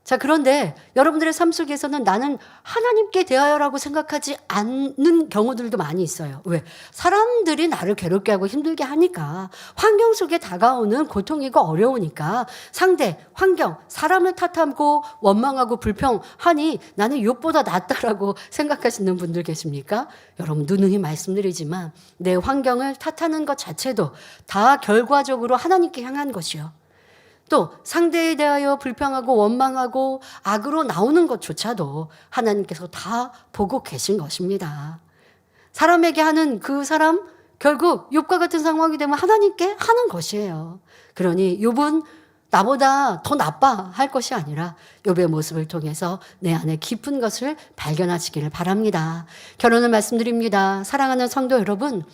[SPEAKER 2] 자, 그런데 여러분들의 삶 속에서는 나는 하나님께 대하여라고 생각하지 않는 경우들도 많이 있어요. 왜? 사람들이 나를 괴롭게 하고 힘들게 하니까, 환경 속에 다가오는 고통이고 어려우니까 상대, 환경, 사람을 탓하고 원망하고 불평하니 나는 욥보다 낫다라고 생각하시는 분들 계십니까? 여러분, 누누이 말씀드리지만 내 환경을 탓하는 것 자체도 다 결과적으로 하나님께 향한 것이요. 또 상대에 대하여 불평하고 원망하고 악으로 나오는 것조차도 하나님께서 다 보고 계신 것입니다. 사람에게 하는 그 사람 결국 욥과 같은 상황이 되면 하나님께 하는 것이에요. 그러니 욥은 나보다 더 나빠할 것이 아니라 욥의 모습을 통해서 내 안에 깊은 것을 발견하시기를 바랍니다. 결론을 말씀드립니다. 사랑하는 성도 여러분,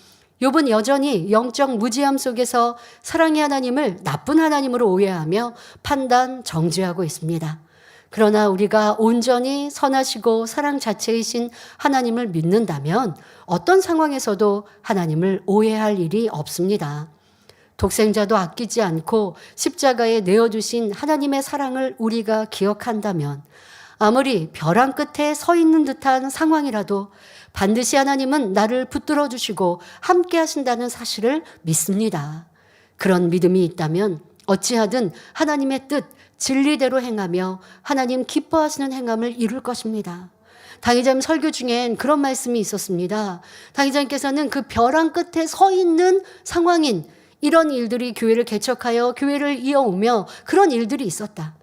[SPEAKER 2] 욥은 여전히 영적 무지함 속에서 사랑의 하나님을 나쁜 하나님으로 오해하며 판단, 정죄하고 있습니다. 그러나 우리가 온전히 선하시고 사랑 자체이신 하나님을 믿는다면 어떤 상황에서도 하나님을 오해할 일이 없습니다. 독생자도 아끼지 않고 십자가에 내어주신 하나님의 사랑을 우리가 기억한다면 아무리 벼랑 끝에 서 있는 듯한 상황이라도 반드시 하나님은 나를 붙들어 주시고 함께 하신다는 사실을 믿습니다. 그런 믿음이 있다면 어찌하든 하나님의 뜻, 진리대로 행하며 하나님 기뻐하시는 행함을 이룰 것입니다. 당의자님 설교 중엔 그런 말씀이 있었습니다. 당의자님께서는 그 벼랑 끝에 서 있는 상황인 이런 일들이 교회를 개척하여 교회를 이어오며 그런 일들이 있었다.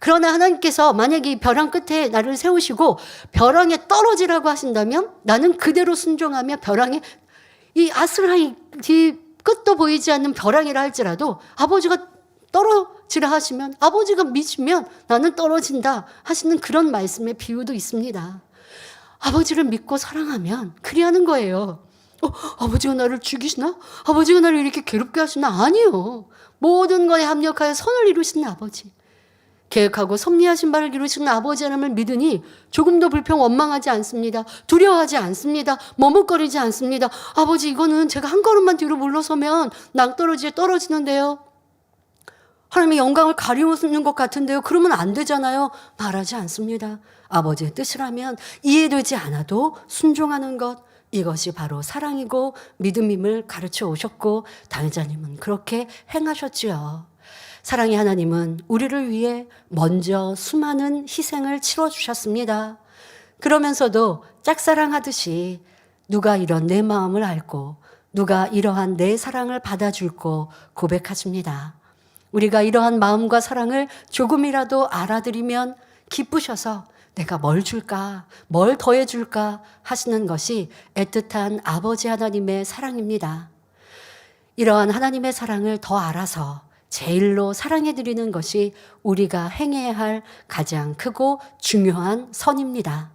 [SPEAKER 2] 그러나 하나님께서 만약에 이 벼랑 끝에 나를 세우시고 벼랑에 떨어지라고 하신다면 나는 그대로 순종하며 벼랑에 이 아스라이 끝도 보이지 않는 벼랑이라 할지라도 아버지가 떨어지라 하시면 아버지가 미시면 나는 떨어진다 하시는 그런 말씀의 비유도 있습니다. 아버지를 믿고 사랑하면 그리하는 거예요. 아버지가 나를 죽이시나? 아버지가 나를 이렇게 괴롭게 하시나? 아니요. 모든 것에 합력하여 선을 이루시는 아버지. 계획하고 섭리하신 바를 이루시는 아버지 하나님을 믿으니 조금도 불평 원망하지 않습니다. 두려워하지 않습니다. 머뭇거리지 않습니다. 아버지, 이거는 제가 한 걸음만 뒤로 물러서면 낭떠러지에 떨어지는데요. 하나님의 영광을 가리우는 것 같은데요. 그러면 안 되잖아요. 말하지 않습니다. 아버지의 뜻이라면 이해되지 않아도 순종하는 것, 이것이 바로 사랑이고 믿음임을 가르쳐 오셨고 당회자님은 그렇게 행하셨지요. 사랑의 하나님은 우리를 위해 먼저 수많은 희생을 치러주셨습니다. 그러면서도 짝사랑하듯이 누가 이런 내 마음을 알고 누가 이러한 내 사랑을 받아줄고 고백하십니다. 우리가 이러한 마음과 사랑을 조금이라도 알아들이면 기쁘셔서 내가 뭘 줄까, 뭘 더해줄까 하시는 것이 애틋한 아버지 하나님의 사랑입니다. 이러한 하나님의 사랑을 더 알아서 제일로 사랑해드리는 것이 우리가 행해야 할 가장 크고 중요한 선입니다.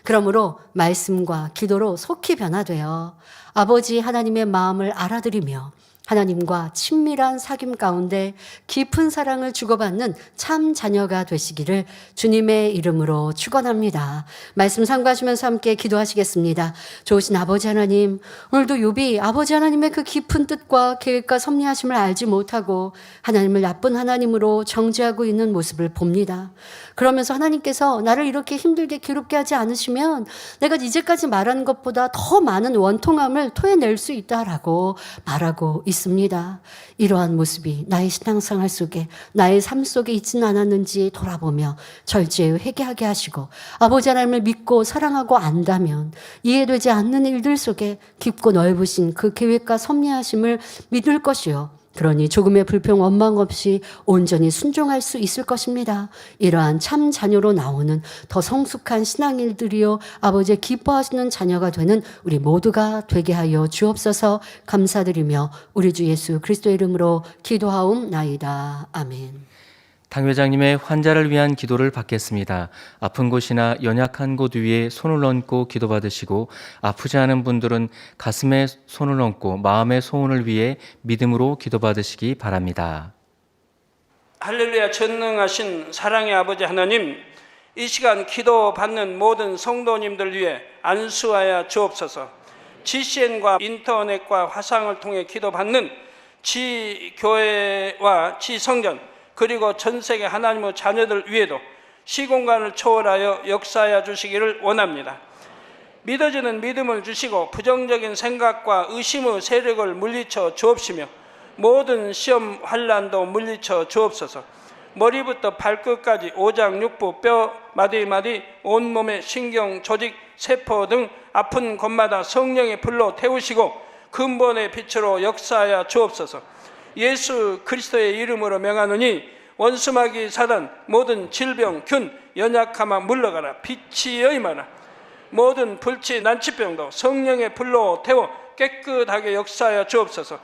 [SPEAKER 2] 그러므로 말씀과 기도로 속히 변화되어 아버지 하나님의 마음을 알아들이며 하나님과 친밀한 사귐 가운데 깊은 사랑을 주고받는 참 자녀가 되시기를 주님의 이름으로 축원합니다. 말씀 상고하시면서 함께 기도하시겠습니다. 좋으신 아버지 하나님, 오늘도 욥이 아버지 하나님의 그 깊은 뜻과 계획과 섭리하심을 알지 못하고 하나님을 나쁜 하나님으로 정죄하고 있는 모습을 봅니다. 그러면서 하나님께서 나를 이렇게 힘들게 괴롭게 하지 않으시면 내가 이제까지 말하는 것보다 더 많은 원통함을 토해낼 수 있다라고 말하고 있습니다. 이러한 모습이 나의 신앙생활 속에 나의 삶 속에 있지는 않았는지 돌아보며 절제에 회개하게 하시고 아버지 하나님을 믿고 사랑하고 안다면 이해되지 않는 일들 속에 깊고 넓으신 그 계획과 섭리하심을 믿을 것이요. 그러니 조금의 불평 원망 없이 온전히 순종할 수 있을 것입니다. 이러한 참 자녀로 나오는 더 성숙한 신앙인들이요 아버지의 기뻐하시는 자녀가 되는 우리 모두가 되게 하여 주옵소서. 감사드리며 우리 주 예수 그리스도의 이름으로 기도하옵나이다. 아멘.
[SPEAKER 1] 당회장님의 환자를 위한 기도를 받겠습니다. 아픈 곳이나 연약한 곳 위에 손을 얹고 기도받으시고 아프지 않은 분들은 가슴에 손을 얹고 마음의 소원을 위해 믿음으로 기도받으시기 바랍니다.
[SPEAKER 3] 할렐루야. 전능하신 사랑의 아버지 하나님, 이 시간 기도받는 모든 성도님들 위해 안수하여 주옵소서. GCN과 인터넷과 화상을 통해 기도받는 지교회와 지성전 그리고 전 세계 하나님의 자녀들 위에도 시공간을 초월하여 역사하여 주시기를 원합니다. 믿어지는 믿음을 주시고 부정적인 생각과 의심의 세력을 물리쳐 주옵시며 모든 시험 환난도 물리쳐 주옵소서. 머리부터 발끝까지 오장육부 뼈 마디마디 온몸의 신경 조직 세포 등 아픈 곳마다 성령의 불로 태우시고 근본의 빛으로 역사하여 주옵소서. 예수 그리스도의 이름으로 명하노니 원수마귀 사단 모든 질병 균 연약함아 물러가라. 빛이 임하라. 모든 불치 난치병도 성령의 불로 태워 깨끗하게 역사하여 주옵소서.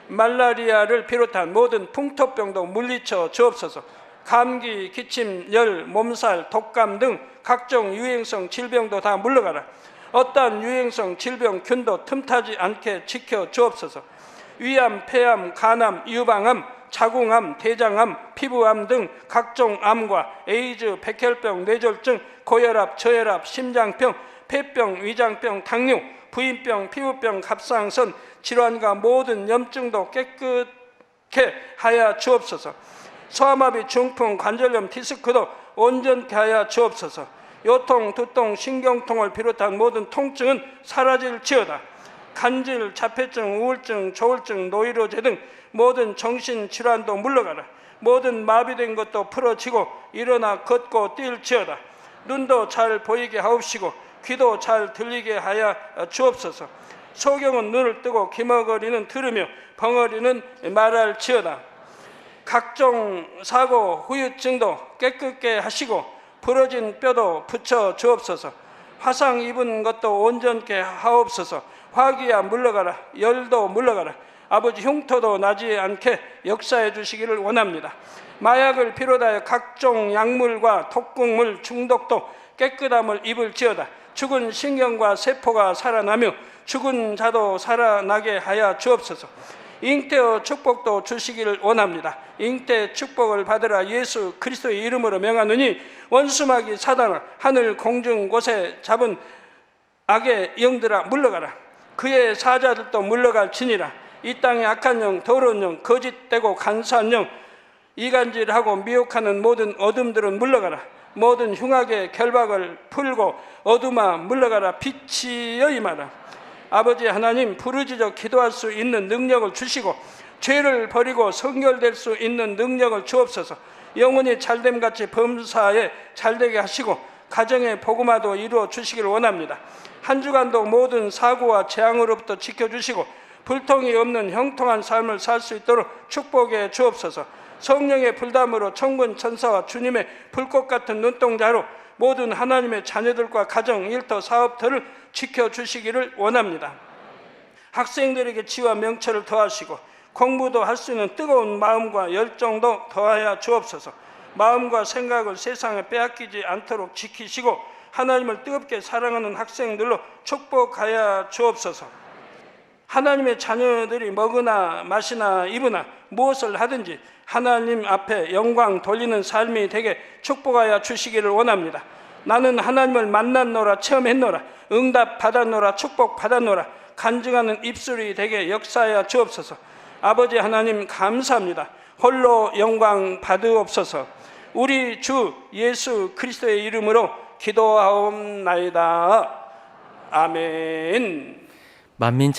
[SPEAKER 3] 말라리아를 비롯한 모든 풍토병도 물리쳐 주옵소서. 감기, 기침, 열, 몸살, 독감 등 각종 유행성 질병도 다 물러가라. 어떠한 유행성 질병 균도 틈타지 않게 지켜 주옵소서. 위암, 폐암, 간암, 유방암, 자궁암, 대장암, 피부암 등 각종 암과 에이즈, 백혈병, 뇌졸중, 고혈압, 저혈압, 심장병, 폐병, 위장병, 당뇨, 부인병, 피부병, 갑상선 질환과 모든 염증도 깨끗게 하여 주옵소서. 소아마비, 중풍, 관절염, 디스크도 온전케 하여 주옵소서. 요통, 두통, 신경통을 비롯한 모든 통증은 사라질지어다. 간질, 자폐증, 우울증, 조울증, 노이로제 등 모든 정신질환도 물러가라. 모든 마비된 것도 풀어지고 일어나 걷고 뛸지어다. 눈도 잘 보이게 하옵시고 귀도 잘 들리게 하여 주옵소서. 소경은 눈을 뜨고 기머거리는 들으며 벙어리는 말할지어다. 각종 사고, 후유증도 깨끗게 하시고 부러진 뼈도 붙여 주옵소서. 화상 입은 것도 온전케 하옵소서. 화기야 물러가라. 열도 물러가라. 아버지 흉터도 나지 않게 역사해 주시기를 원합니다. 마약을 비롯하여 각종 약물과 독극물 중독도 깨끗함을 입을지어다. 죽은 신경과 세포가 살아나며 죽은 자도 살아나게 하여 주옵소서. 잉태의 축복도 주시기를 원합니다. 잉태 축복을 받으라 예수 그리스도의 이름으로 명하노니 원수마귀 사단아 하늘 공중 곳에 잡은 악의 영들아 물러가라. 그의 사자들도 물러갈지니라. 이 땅의 악한 영, 더러운 영, 거짓되고 간사한 영, 이간질하고 미혹하는 모든 어둠들은 물러가라. 모든 흉악의 결박을 풀고 어둠아 물러가라. 빛이여 임하라. 아버지 하나님, 부르짖어 기도할 수 있는 능력을 주시고 죄를 버리고 성결될 수 있는 능력을 주옵소서. 영혼이 잘됨같이 범사에 잘되게 하시고 가정의 복음화도 이루어 주시기를 원합니다. 한 주간도 모든 사고와 재앙으로부터 지켜주시고 불통이 없는 형통한 삶을 살 수 있도록 축복해 주옵소서. 성령의 불담으로 천군 천사와 주님의 불꽃 같은 눈동자로 모든 하나님의 자녀들과 가정, 일터, 사업터를 지켜주시기를 원합니다. 학생들에게 지와 명철을 더하시고 공부도 할 수 있는 뜨거운 마음과 열정도 더하여 주옵소서. 마음과 생각을 세상에 빼앗기지 않도록 지키시고 하나님을 뜨겁게 사랑하는 학생들로 축복하여 주옵소서. 하나님의 자녀들이 먹으나 마시나 입으나 무엇을 하든지 하나님 앞에 영광 돌리는 삶이 되게 축복하여 주시기를 원합니다. 나는 하나님을 만났노라, 체험했노라, 응답 받았노라, 축복 받았노라, 간증하는 입술이 되게 역사하여 주옵소서. 아버지 하나님 감사합니다. 홀로 영광 받으옵소서. 우리 주 예수 그리스도의 이름으로 기도하옵나이다. 아멘.
[SPEAKER 1] 만민